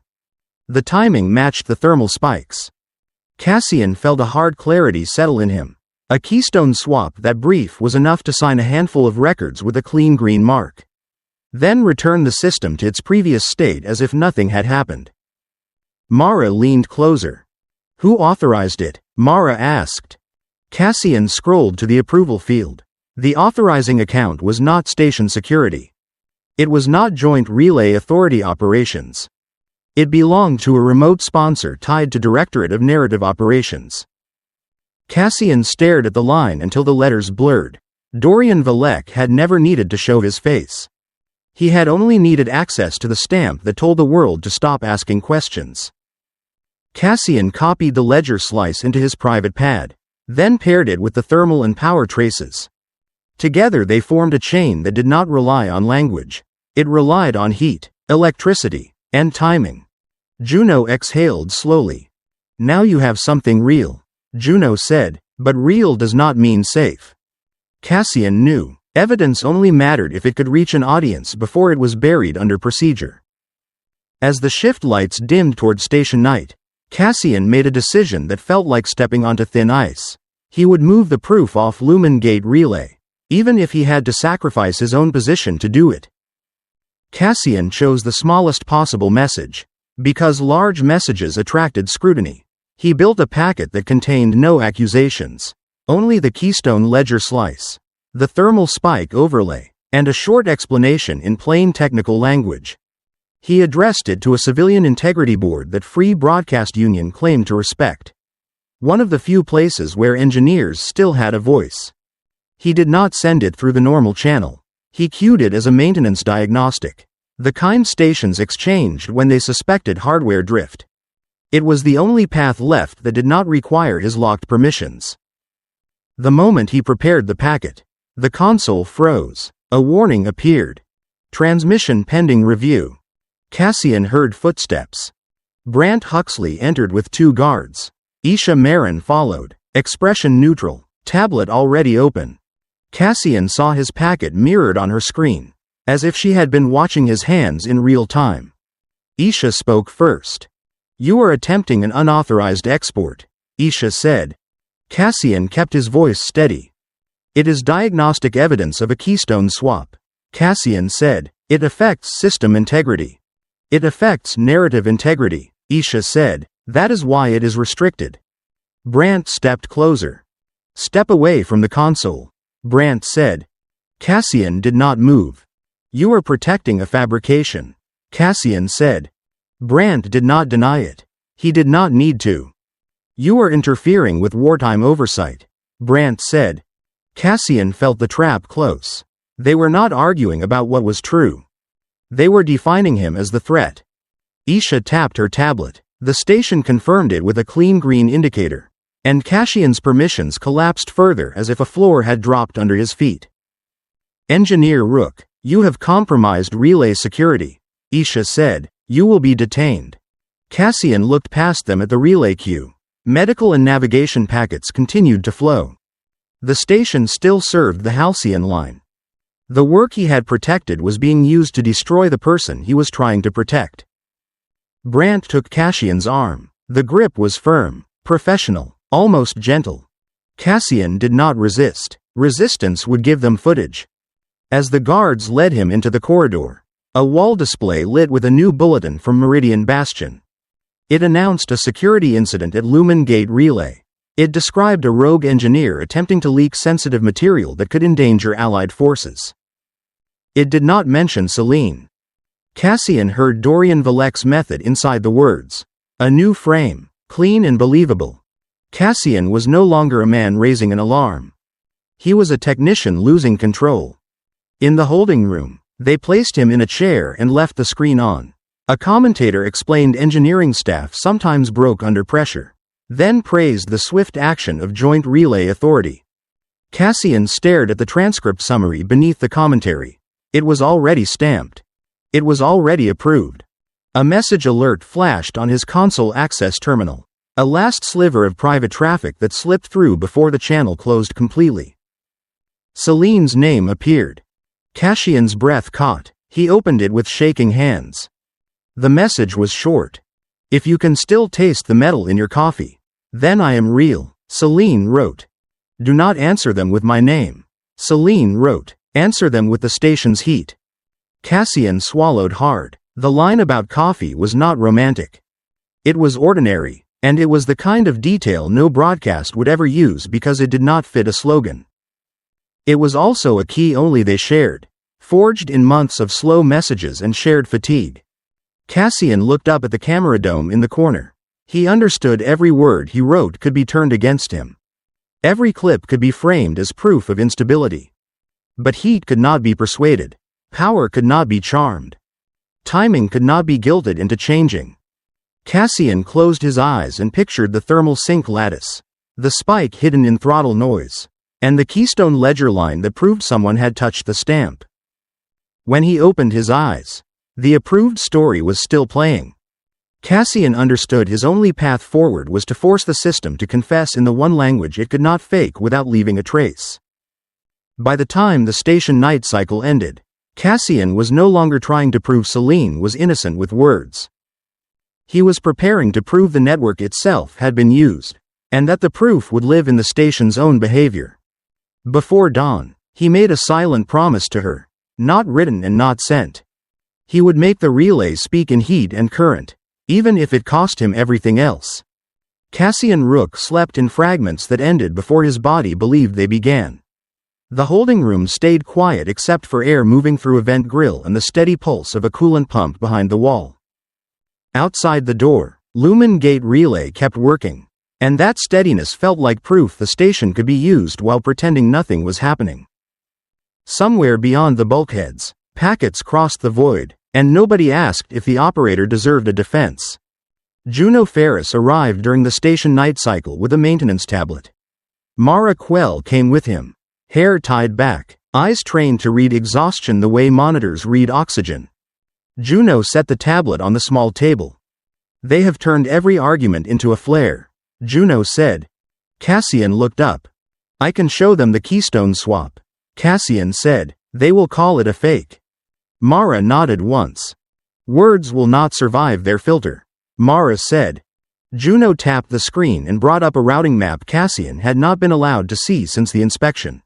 Speaker 1: The timing matched the thermal spikes. Cassian felt a hard clarity settle in him. A keystone swap that brief was enough to sign a handful of records with a clean green mark. Then return the system to its previous state as if nothing had happened. Mara leaned closer. Who authorized it? Mara asked. Cassian scrolled to the approval field. The authorizing account was not station security. It was not Joint Relay Authority operations. It belonged to a remote sponsor tied to Directorate of Narrative Operations. Cassian stared at the line until the letters blurred. Dorian Valek had never needed to show his face. He had only needed access to the stamp that told the world to stop asking questions. Cassian copied the ledger slice into his private pad, then paired it with the thermal and power traces. Together they formed a chain that did not rely on language. It relied on heat, electricity, and timing. Juno exhaled slowly. Now you have something real, Juno said, but real does not mean safe. Cassian knew. Evidence only mattered if it could reach an audience before it was buried under procedure. As the shift lights dimmed toward station night, Cassian made a decision that felt like stepping onto thin ice. He would move the proof off Lumen Gate Relay, even if he had to sacrifice his own position to do it. Cassian chose the smallest possible message, because large messages attracted scrutiny. He built a packet that contained no accusations, only the keystone ledger slice, the thermal spike overlay, and a short explanation in plain technical language. He addressed it to a civilian integrity board that Free Broadcast Union claimed to respect. One of the few places where engineers still had a voice. He did not send it through the normal channel. He queued it as a maintenance diagnostic, the kind stations exchanged when they suspected hardware drift. It was the only path left that did not require his locked permissions. The moment he prepared the packet, the console froze. A warning appeared. Transmission pending review. Cassian heard footsteps. Brant Huxley entered with 2 guards. Isha Marin followed, expression neutral, tablet already open. Cassian saw his packet mirrored on her screen, as if she had been watching his hands in real time. Isha spoke first. You are attempting an unauthorized export, Isha said. Cassian kept his voice steady. It is diagnostic evidence of a keystone swap, Cassian said. It affects system integrity. It affects narrative integrity, Isha said. That is why it is restricted. Brant stepped closer. Step away from the console, Brant said. Cassian did not move. You are protecting a fabrication, Cassian said. Brant did not deny it. He did not need to. You are interfering with wartime oversight, Brant said. Cassian felt the trap close. They were not arguing about what was true. They were defining him as the threat. Isha tapped her tablet. The station confirmed it with a clean green indicator, and Cassian's permissions collapsed further as if a floor had dropped under his feet. Engineer Rook, you have compromised relay security, Isha said. You will be detained. Cassian looked past them at the relay queue. Medical and navigation packets continued to flow. The station still served the Halcyon line. The work he had protected was being used to destroy the person he was trying to protect. Brant took Cassian's arm. The grip was firm, professional, almost gentle. Cassian did not resist. Resistance would give them footage. As the guards led him into the corridor, a wall display lit with a new bulletin from Meridian Bastion. It announced a security incident at Lumen Gate Relay. It described a rogue engineer attempting to leak sensitive material that could endanger Allied forces. It did not mention Selene. Cassian heard Dorian Valek's method inside the words. A new frame, clean and believable. Cassian was no longer a man raising an alarm. He was a technician losing control. In the holding room, they placed him in a chair and left the screen on. A commentator explained engineering staff sometimes broke under pressure, then praised the swift action of Joint Relay Authority. Cassian stared at the transcript summary beneath the commentary. It was already stamped. It was already approved. A message alert flashed on his console access terminal. A last sliver of private traffic that slipped through before the channel closed completely. Celine's name appeared. Cassian's breath caught. He opened it with shaking hands. The message was short. If you can still taste the metal in your coffee, then I am real, Celine wrote. Do not answer them with my name. Celine wrote. Answer them with the station's heat. Cassian swallowed hard. The line about coffee was not romantic. It was ordinary, and it was the kind of detail no broadcast would ever use because it did not fit a slogan. It was also a key only they shared, forged in months of slow messages and shared fatigue. Cassian looked up at the camera dome in the corner. He understood every word he wrote could be turned against him. Every clip could be framed as proof of instability. But heat could not be persuaded. Power could not be charmed. Timing could not be guilted into changing. Cassian closed his eyes and pictured the thermal sink lattice, the spike hidden in throttle noise, and the keystone ledger line that proved someone had touched the stamp. When he opened his eyes, the approved story was still playing. Cassian understood his only path forward was to force the system to confess in the one language it could not fake without leaving a trace. By the time the station night cycle ended, Cassian was no longer trying to prove Celine was innocent with words. He was preparing to prove the network itself had been used, and that the proof would live in the station's own behavior. Before dawn, he made a silent promise to her, not written and not sent. He would make the relay speak in heat and current, even if it cost him everything else. Cassian Rook slept in fragments that ended before his body believed they began. The holding room stayed quiet except for air moving through a vent grill and the steady pulse of a coolant pump behind the wall. Outside the door, Lumen Gate Relay kept working, and that steadiness felt like proof the station could be used while pretending nothing was happening. Somewhere beyond the bulkheads, packets crossed the void, and nobody asked if the operator deserved a defense. Juno Ferris arrived during the station night cycle with a maintenance tablet. Mara Quell came with him, hair tied back, eyes trained to read exhaustion the way monitors read oxygen. Juno set the tablet on the small table. They have turned every argument into a flare, Juno said. Cassian looked up. I can show them the keystone swap, Cassian said. They will call it a fake. Mara nodded once. Words will not survive their filter, Mara said. Juno tapped the screen and brought up a routing map Cassian had not been allowed to see since the inspection.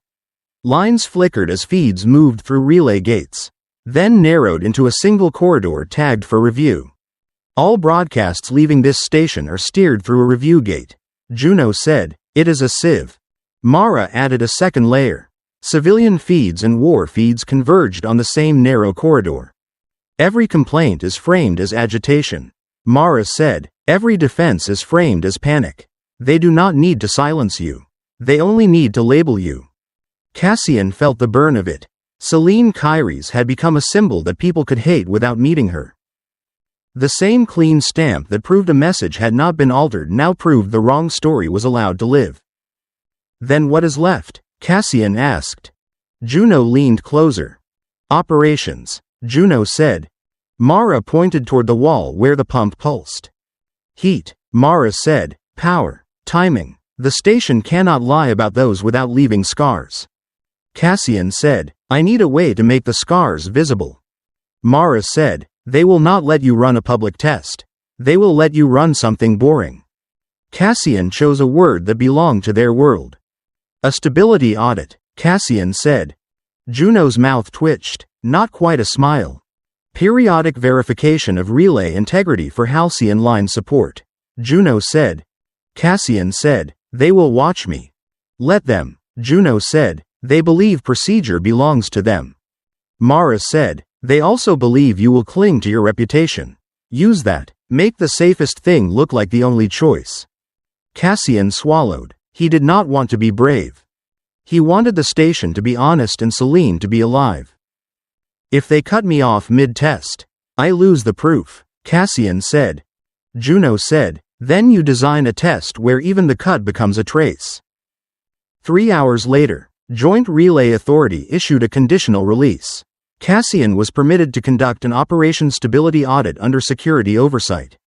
Speaker 1: Lines flickered as feeds moved through relay gates, then narrowed into a single corridor tagged for review. All broadcasts leaving this station are steered through a review gate, Juno said. It is a sieve. Mara added a second layer. Civilian feeds and war feeds converged on the same narrow corridor. Every complaint is framed as agitation, Mara said. Every defense is framed as panic. They do not need to silence you. They only need to label you. Cassian felt the burn of it. Celine Kyries had become a symbol that people could hate without meeting her. The same clean stamp that proved a message had not been altered now proved the wrong story was allowed to live. Then what is left? Cassian asked. Juno leaned closer. Operations, Juno said. Mara pointed toward the wall where the pump pulsed. Heat, Mara said. Power, timing. The station cannot lie about those without leaving scars. Cassian said. I need a way to make the scars visible. Mara said. They will not let you run a public test. They will let you run something boring. Cassian chose a word that belonged to their world. A stability audit, Cassian said. Juno's mouth twitched, not quite a smile. Periodic verification of relay integrity for halcyon line support, Juno said. Cassian said. They will watch me. Let them, Juno said. They believe procedure belongs to them. Mara said. They also believe you will cling to your reputation. Use that, Make the safest thing look like the only choice. Cassian swallowed. He did not want to be brave. He wanted the station to be honest and Celine to be alive. If they cut me off mid-test, I lose the proof, Cassian said. Juno said, then you design a test where even the cut becomes a trace. 3 hours later, Joint Relay Authority issued a conditional release. Cassian was permitted to conduct an operation stability audit under security oversight.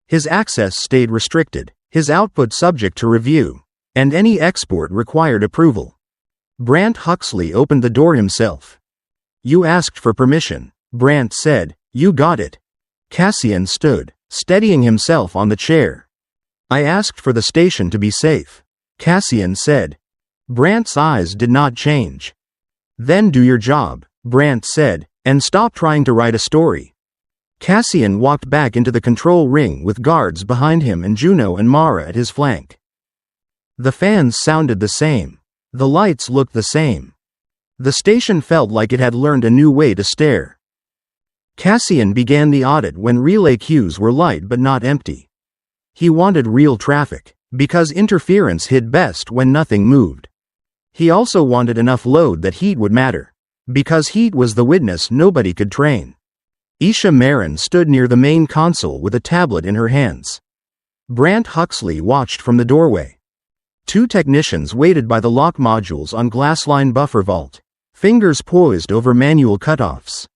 Speaker 1: His access stayed restricted, his output subject to review, and any export required approval. Brant Huxley opened the door himself. You asked for permission, Brant said. You got it. Cassian stood, steadying himself on the chair. I asked for the station to be safe, Cassian said. Brant's eyes did not change. Then do your job, Brant said, and stop trying to write a story. Cassian walked back into the control ring with guards behind him and Juno and Mara at his flank. The fans sounded the same. The lights looked the same. The station felt like it had learned a new way to stare. Cassian began the audit when relay queues were light but not empty. He wanted real traffic, because interference hit best when nothing moved. He also wanted enough load that heat would matter, because heat was the witness nobody could train. Isha Marin stood near the main console with a tablet in her hands. Brant Huxley watched from the doorway. 2 technicians waited by the lock modules on glassline buffer vault, fingers poised over manual cutoffs.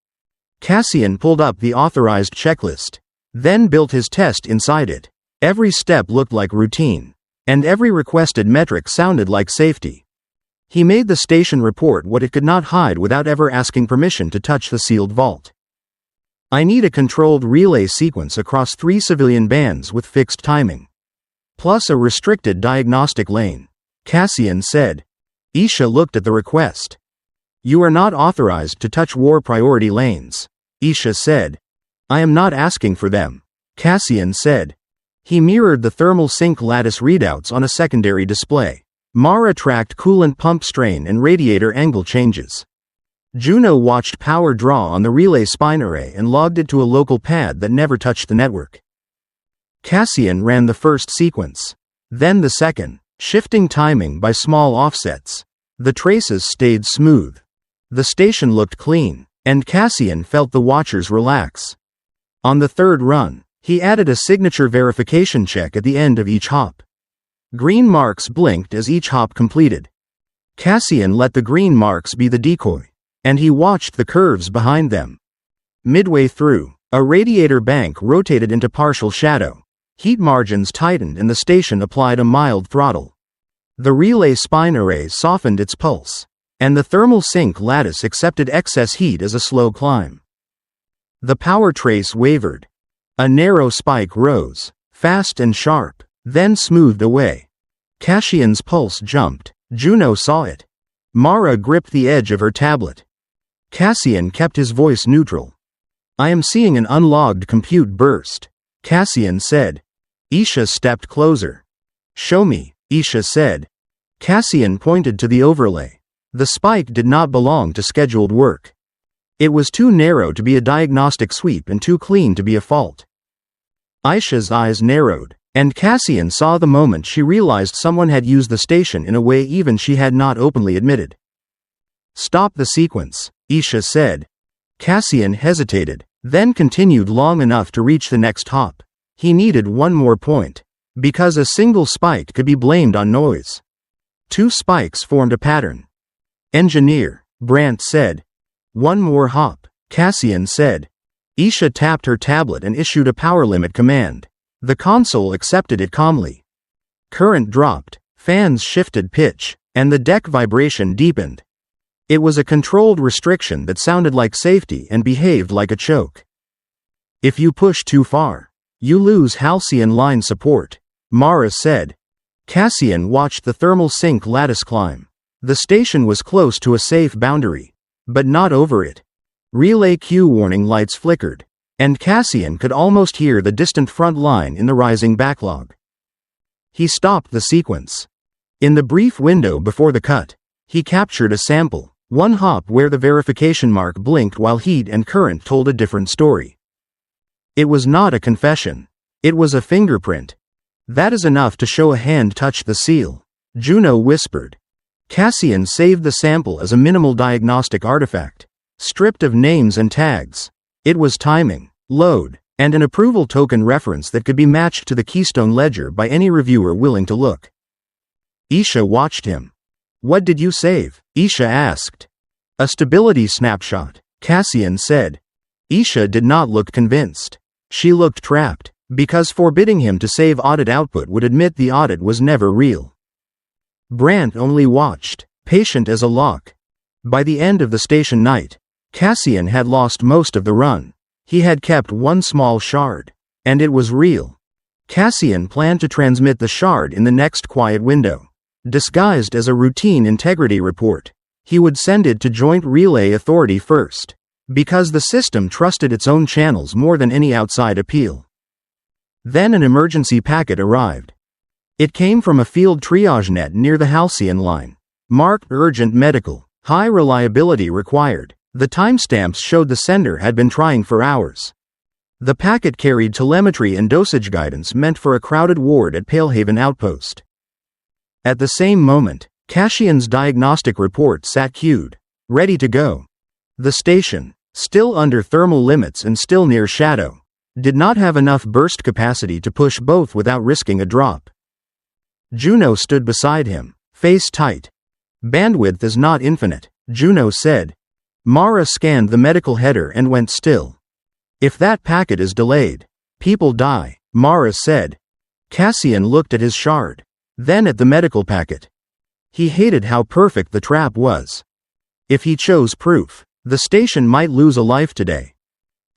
Speaker 1: Cassian pulled up the authorized checklist, then built his test inside it. Every step looked like routine, and every requested metric sounded like safety. He made the station report what it could not hide without ever asking permission to touch the sealed vault. I need a controlled relay sequence across 3 civilian bands with fixed timing, plus a restricted diagnostic lane, Cassian said. Isha looked at the request. You are not authorized to touch war priority lanes, Isha said. I am not asking for them, Cassian said. He mirrored the thermal sink lattice readouts on a secondary display. Mara tracked coolant pump strain and radiator angle changes. Juno watched power draw on the relay spine array and logged it to a local pad that never touched the network. Cassian ran the first sequence, then the second, shifting timing by small offsets. The traces stayed smooth. The station looked clean, and Cassian felt the watchers relax. On the third run, he added a signature verification check at the end of each hop. Green marks blinked as each hop completed. Cassian let the green marks be the decoy, and he watched the curves behind them. Midway through, a radiator bank rotated into partial shadow. Heat margins tightened and the station applied a mild throttle. The relay spine array softened its pulse, and the thermal sink lattice accepted excess heat as a slow climb. The power trace wavered. A narrow spike rose, fast and sharp, then smoothed away. Cassian's pulse jumped. Juno saw it. Mara gripped the edge of her tablet. Cassian kept his voice neutral. I am seeing an unlogged compute burst, Cassian said. Isha stepped closer. Show me, Isha said. Cassian pointed to the overlay. The spike did not belong to scheduled work. It was too narrow to be a diagnostic sweep and too clean to be a fault. Isha's eyes narrowed, and Cassian saw the moment she realized someone had used the station in a way even she had not openly admitted. Stop the sequence, Isha said. Cassian hesitated, then continued long enough to reach the next hop. He needed one more point, because a single spike could be blamed on noise. 2 spikes formed a pattern. Engineer, Brant said. One more hop, Cassian said. Isha tapped her tablet and issued a power limit command. The console accepted it calmly. Current dropped, fans shifted pitch, and the deck vibration deepened. It was a controlled restriction that sounded like safety and behaved like a choke. If you push too far, you lose halcyon line support, Mara said. Cassian watched the thermal sink lattice climb. The station was close to a safe boundary, but not over it. Relay queue warning lights flickered, and Cassian could almost hear the distant front line in the rising backlog. He stopped the sequence. In the brief window before the cut, he captured a sample, one hop where the verification mark blinked while heat and current told a different story. It was not a confession. It was a fingerprint. That is enough to show a hand touched the seal, Juno whispered. Cassian saved the sample as a minimal diagnostic artifact, stripped of names and tags. It was timing, load, and an approval token reference that could be matched to the Keystone Ledger by any reviewer willing to look. Isha watched him. What did you save? Isha asked. A stability snapshot, Cassian said. Isha did not look convinced. She looked trapped, because forbidding him to save audit output would admit the audit was never real. Brant only watched, patient as a lock. By the end of the station night, Cassian had lost most of the run. He had kept one small shard, and it was real. Cassian planned to transmit the shard in the next quiet window. Disguised as a routine integrity report, he would send it to Joint Relay Authority first, because the system trusted its own channels more than any outside appeal. Then an emergency packet arrived. It came from a field triage net near the Halcyon line, marked urgent medical, high reliability required. The timestamps showed the sender had been trying for hours. The packet carried telemetry and dosage guidance meant for a crowded ward at Palehaven Outpost. At the same moment, Cassian's diagnostic report sat queued, ready to go. The station, still under thermal limits and still near shadow, did not have enough burst capacity to push both without risking a drop. Juno stood beside him, face tight. Bandwidth is not infinite, Juno said. Mara scanned the medical header and went still. If that packet is delayed, people die, Mara said. Cassian looked at his shard, then at the medical packet. He hated how perfect the trap was. If he chose proof, the station might lose a life today.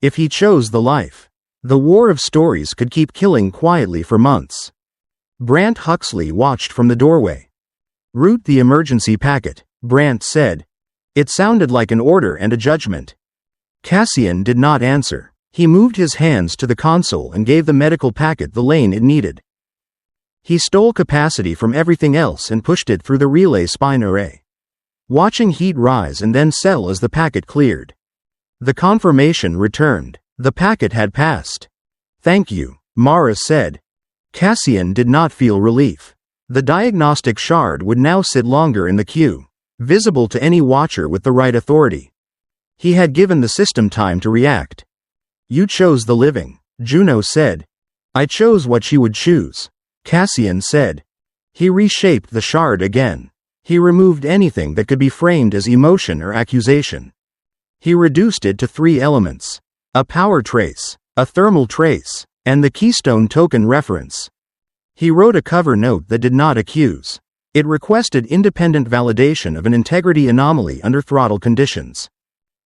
Speaker 1: If he chose the life, the war of stories could keep killing quietly for months. Brant Huxley watched from the doorway. Route the emergency packet, Brant said. It sounded like an order and a judgment. Cassian did not answer. He moved his hands to the console and gave the medical packet the lane it needed. He stole capacity from everything else and pushed it through the relay spine array, watching heat rise and then settle as the packet cleared. The confirmation returned. The packet had passed. Thank you, Mara said. Cassian did not feel relief. The diagnostic shard would now sit longer in the queue, visible to any watcher with the right authority. He had given the system time to react. You chose the living, Juno said. I chose what she would choose, Cassian said. He reshaped the shard again. He removed anything that could be framed as emotion or accusation. He reduced it to 3 elements: a power trace, a thermal trace, and the keystone token reference. He wrote a cover note that did not accuse. It requested independent validation of an integrity anomaly under throttle conditions.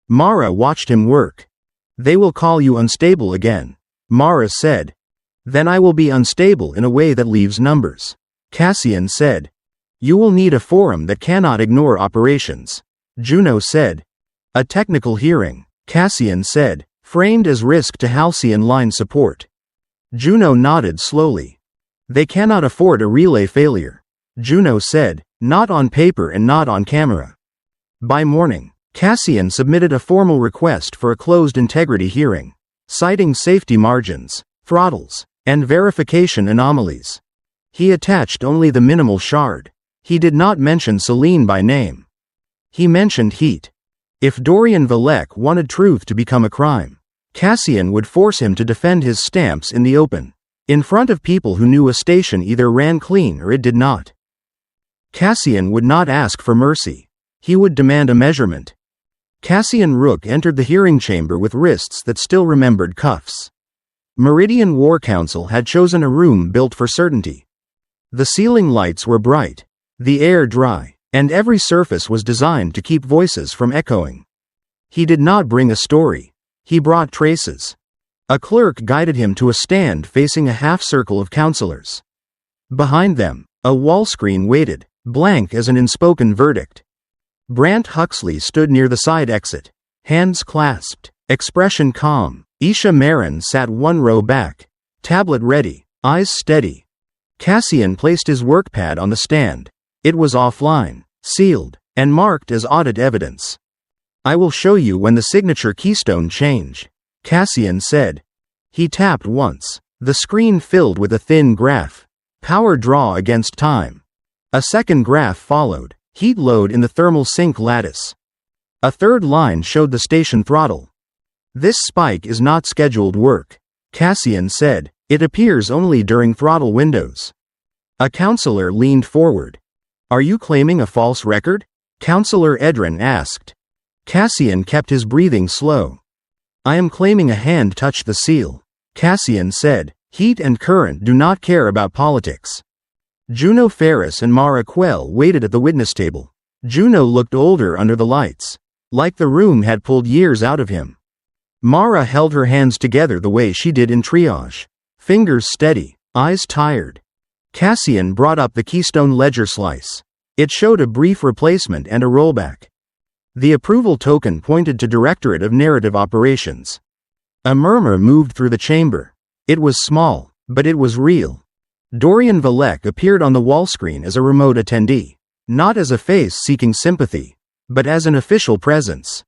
Speaker 1: Mara watched him work. They will call you unstable again, Mara said. Then I will be unstable in a way that leaves numbers, Cassian said. You will need a forum that cannot ignore operations, Juno said. A technical hearing, Cassian said, framed as risk to Halcyon line support. Juno nodded slowly. They cannot afford a relay failure, Juno said, not on paper and not on camera. By morning, Cassian submitted a formal request for a closed integrity hearing, citing safety margins, throttles, and verification anomalies. He attached only the minimal shard. He did not mention Celine by name. He mentioned heat. If Dorian Valek wanted truth to become a crime, Cassian would force him to defend his stamps in the open, in front of people who knew a station either ran clean or it did not. Cassian would not ask for mercy. He would demand a measurement. Cassian Rook entered the hearing chamber with wrists that still remembered cuffs. Meridian War Council had chosen a room built for certainty. The ceiling lights were bright, the air dry, and every surface was designed to keep voices from echoing. He did not bring a story. He brought traces. A clerk guided him to a stand facing a half-circle of counselors. Behind them, a wall screen waited, blank as an unspoken verdict. Brant Huxley stood near the side exit, hands clasped, expression calm. Isha Marin sat one row back, tablet ready, eyes steady. Cassian placed his workpad on the stand. It was offline, sealed, and marked as audit evidence. I will show you when the signature keystone change, Cassian said. He tapped once. The screen filled with a thin graph. Power draw against time. A second graph followed. Heat load in the thermal sink lattice. A third line showed the station throttle. This spike is not scheduled work, Cassian said. It appears only during throttle windows. A counselor leaned forward. Are you claiming a false record? Counselor Edrin asked. Cassian kept his breathing slow. I am claiming a hand touched the seal, Cassian said. Heat and current do not care about politics. Juno Ferris and Mara Quell waited at the witness table. Juno looked older under the lights, like the room had pulled years out of him. Mara held her hands together the way she did in triage. Fingers steady, eyes tired. Cassian brought up the Keystone Ledger slice. It showed a brief replacement and a rollback. The approval token pointed to Directorate of Narrative Operations. A murmur moved through the chamber. It was small, but it was real. Dorian Valek appeared on the wall screen as a remote attendee, not as a face seeking sympathy, but as an official presence.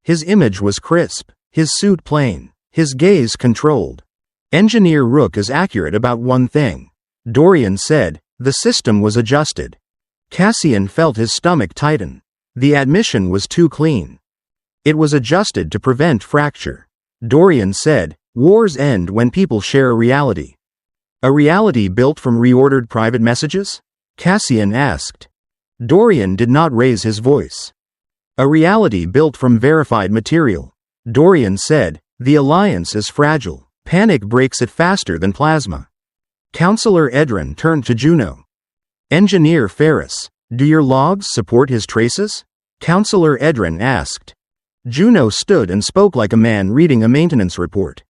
Speaker 1: His image was crisp, his suit plain, his gaze controlled. Engineer Rook is accurate about one thing, Dorian said. The system was adjusted. Cassian felt his stomach tighten. The admission was too clean. It was adjusted to prevent fracture. Dorian said, wars end when people share a reality. A reality built from reordered private messages? Cassian asked. Dorian did not raise his voice. A reality built from verified material. Dorian said, the alliance is fragile. Panic breaks it faster than plasma. Counselor Edrin turned to Juno. Engineer Ferris, do your logs support his traces? Counselor Edrin asked. Juno stood and spoke like a man reading a maintenance report.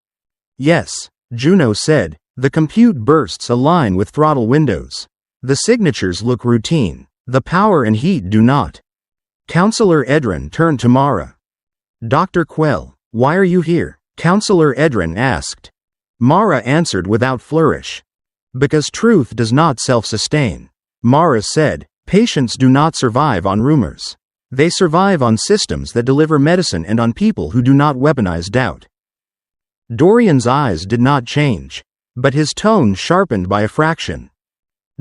Speaker 1: Yes, Juno said. The compute bursts align with throttle windows. The signatures look routine. The power and heat do not. Counselor Edrin turned to Mara. Dr. Quell, why are you here? Counselor Edrin asked. Mara answered without flourish. Because truth does not self-sustain. Mara said, patients do not survive on rumors. They survive on systems that deliver medicine and on people who do not weaponize doubt. Dorian's eyes did not change, but his tone sharpened by a fraction.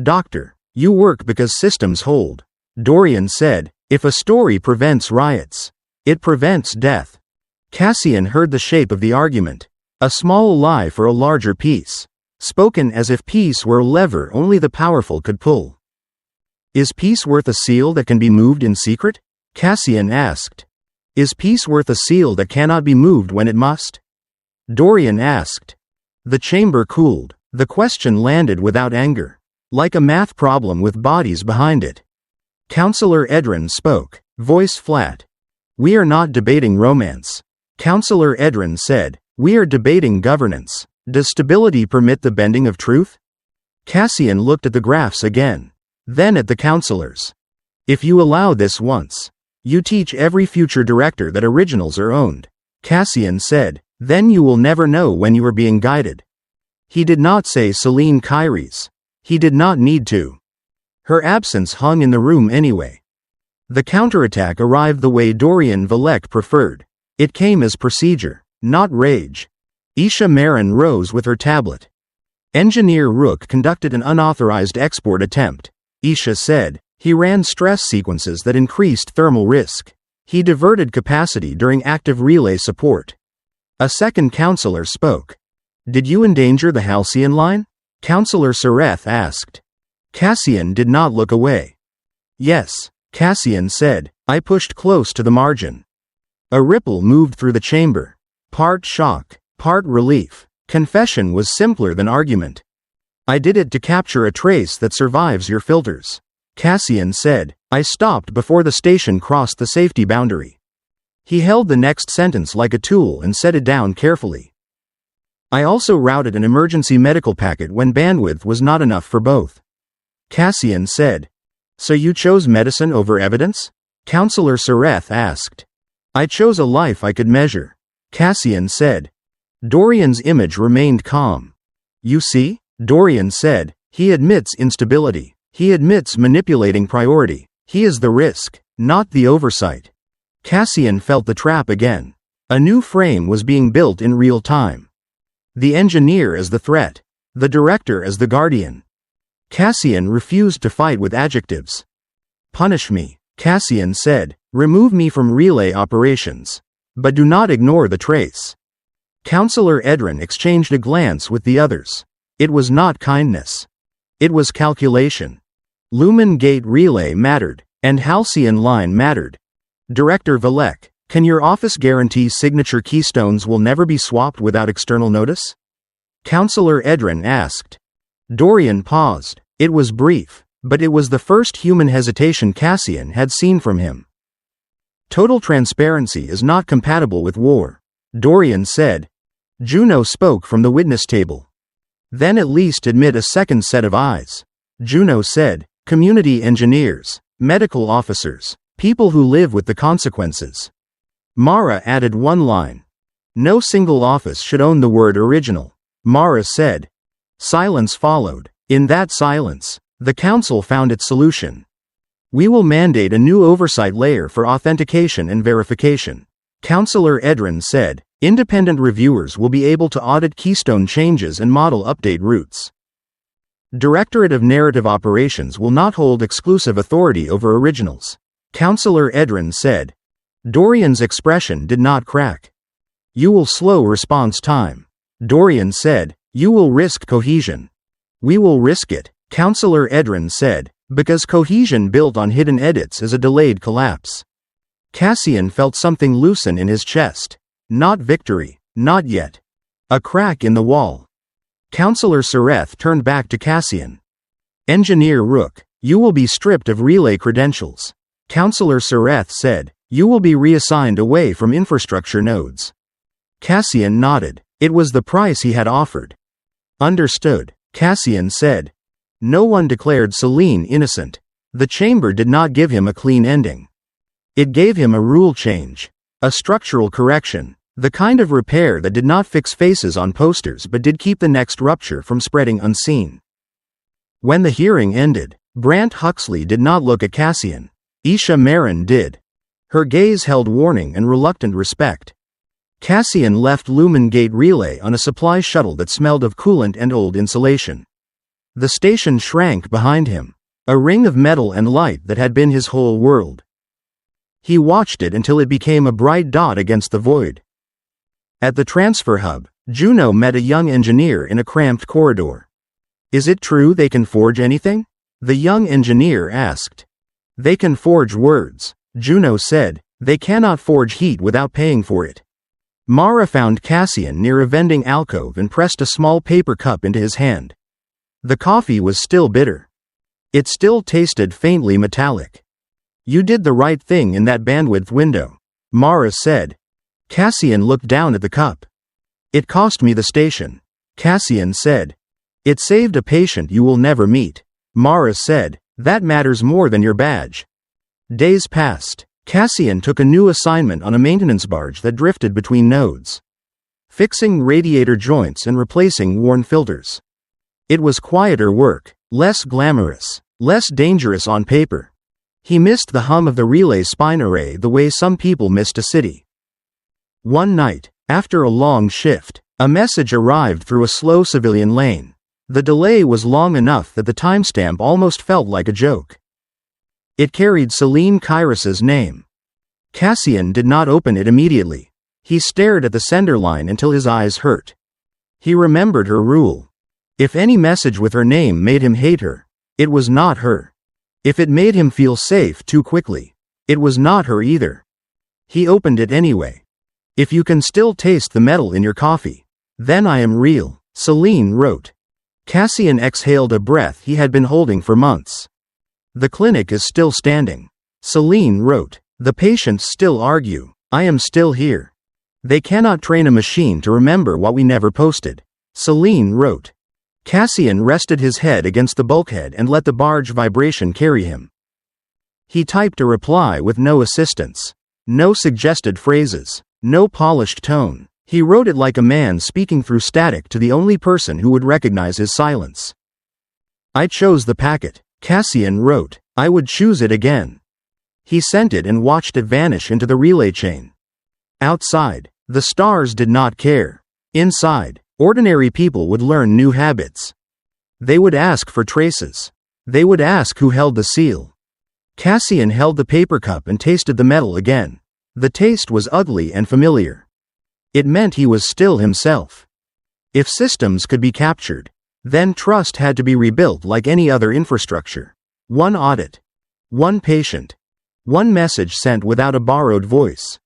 Speaker 1: Doctor, you work because systems hold. Dorian said, if a story prevents riots, it prevents death. Cassian heard the shape of the argument. A small lie for a larger peace. Spoken as if peace were a lever only the powerful could pull. Is peace worth a seal that can be moved in secret? Cassian asked. Is peace worth a seal that cannot be moved when it must? Dorian asked. The chamber cooled. The question landed without anger, like a math problem with bodies behind it. Counselor Edrin spoke, voice flat. We are not debating romance. Counselor Edrin said, we are debating governance. Does stability permit the bending of truth? Cassian looked at the graphs again, then at the counselors. If you allow this once, you teach every future director that originals are owned. Cassian said, then you will never know when you are being guided. He did not say Celine Kyries. He did not need to. Her absence hung in the room anyway. The counterattack arrived the way Dorian Valek preferred. It came as procedure, not rage. Isha Marin rose with her tablet. Engineer Rook conducted an unauthorized export attempt. Isha said, he ran stress sequences that increased thermal risk. He diverted capacity during active relay support. A second counselor spoke. Did you endanger the Halcyon line? Counselor Sareth asked. Cassian did not look away. Yes, Cassian said, I pushed close to the margin. A ripple moved through the chamber. Part shock, part relief. Confession was simpler than argument. I did it to capture a trace that survives your filters. Cassian said, I stopped before the station crossed the safety boundary. He held the next sentence like a tool and set it down carefully. I also routed an emergency medical packet when bandwidth was not enough for both. Cassian said. So you chose medicine over evidence? Counselor Sareth asked. I chose a life I could measure. Cassian said. Dorian's image remained calm. You see? Dorian said. He admits instability. He admits manipulating priority. He is the risk, not the oversight. Cassian felt the trap again. A new frame was being built in real time. The engineer as the threat. The director as the guardian. Cassian refused to fight with adjectives. Punish me, Cassian said. Remove me from relay operations. But do not ignore the trace. Counselor Edrin exchanged a glance with the others. It was not kindness. It was calculation. Lumen Gate Relay mattered, and Halcyon Line mattered. Director Valek, can your office guarantee signature keystones will never be swapped without external notice? Counselor Edrin asked. Dorian paused. It was brief, but it was the first human hesitation Cassian had seen from him. Total transparency is not compatible with war, Dorian said. Juno spoke from the witness table. Then at least admit a second set of eyes. Juno said, community engineers, medical officers, people who live with the consequences. Mara added one line. No single office should own the word original, Mara said. Silence followed. In that silence, the council found its solution. We will mandate a new oversight layer for authentication and verification, Counselor Edrin said. Independent reviewers will be able to audit keystone changes and model update routes. Directorate of Narrative Operations will not hold exclusive authority over originals, Counselor Edrin said. Dorian's expression did not crack. You will slow response time, Dorian said. You will risk cohesion. We will risk it, Counselor Edrin said, because cohesion built on hidden edits is a delayed collapse. Cassian felt something loosen in his chest. Not victory, not yet. A crack in the wall. Counselor Sereth turned back to Cassian. Engineer Rook, you will be stripped of relay credentials, Counselor Sereth said. You will be reassigned away from infrastructure nodes. Cassian nodded. It was the price he had offered. Understood, Cassian said. No one declared Celine innocent. The chamber did not give him a clean ending. It gave him a rule change. A structural correction. The kind of repair that did not fix faces on posters but did keep the next rupture from spreading unseen. When the hearing ended, Brant Huxley did not look at Cassian. Isha Marin did. Her gaze held warning and reluctant respect. Cassian left Lumen Gate Relay on a supply shuttle that smelled of coolant and old insulation. The station shrank behind him, a ring of metal and light that had been his whole world. He watched it until it became a bright dot against the void. At the transfer hub, Juno met a young engineer in a cramped corridor. Is it true they can forge anything? The young engineer asked. They can forge words, Juno said. They cannot forge heat without paying for it. Mara found Cassian near a vending alcove and pressed a small paper cup into his hand. The coffee was still bitter. It still tasted faintly metallic. You did the right thing in that bandwidth window, Mara said. Cassian looked down at the cup. It cost me the station, Cassian said. It saved a patient you will never meet, Mara said. That matters more than your badge. Days passed. Cassian took a new assignment on a maintenance barge that drifted between nodes, fixing radiator joints and replacing worn filters. It was quieter work, less glamorous, less dangerous on paper. He missed the hum of the relay spine array the way some people missed a city. One night, after a long shift, a message arrived through a slow civilian lane. The delay was long enough that the timestamp almost felt like a joke. It carried Celine Kyros's name. Cassian did not open it immediately. He stared at the sender line until his eyes hurt. He remembered her rule. If any message with her name made him hate her, it was not her. If it made him feel safe too quickly, it was not her either. He opened it anyway. If you can still taste the metal in your coffee, then I am real, Celine wrote. Cassian exhaled a breath he had been holding for months. The clinic is still standing, Celine wrote. The patients still argue. I am still here. They cannot train a machine to remember what we never posted, Celine wrote. Cassian rested his head against the bulkhead and let the barge vibration carry him. He typed a reply with no assistance, no suggested phrases, no polished tone. He wrote it like a man speaking through static to the only person who would recognize his silence. I chose the packet, Cassian wrote. I would choose it again. He sent it and watched it vanish into the relay chain. Outside, the stars did not care. Inside, Ordinary people would learn new habits. They would ask for traces. They would ask who held the seal. Cassian held the paper cup and tasted the metal again. The taste was ugly and familiar. It meant he was still himself. If systems could be captured, then trust had to be rebuilt like any other infrastructure. One audit. One patient. One message sent without a borrowed voice.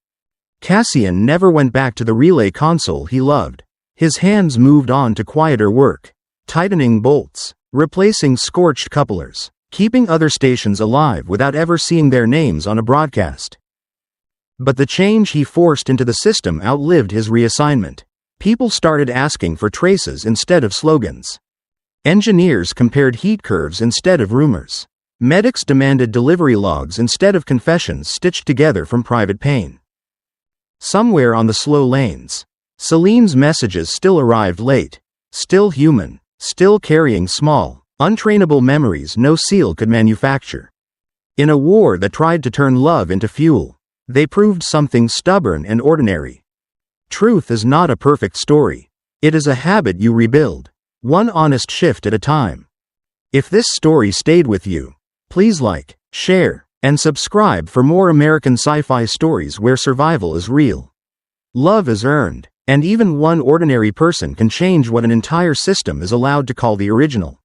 Speaker 1: Cassian never went back to the relay console he loved. His hands moved on to quieter work. Tightening bolts. Replacing scorched couplers. Keeping other stations alive without ever seeing their names on a broadcast. But the change he forced into the system outlived his reassignment. People started asking for traces instead of slogans. Engineers compared heat curves instead of rumors. Medics demanded delivery logs instead of confessions stitched together from private pain. Somewhere on the slow lanes, Celine's messages still arrived late, still human, still carrying small, untrainable memories no seal could manufacture. In a war that tried to turn love into fuel, they proved something stubborn and ordinary. Truth is not a perfect story. It is a habit you rebuild, one honest shift at a time. If this story stayed with you, please like, share, and subscribe for more American sci-fi stories where survival is real. Love is earned, and even one ordinary person can change what an entire system is allowed to call the original.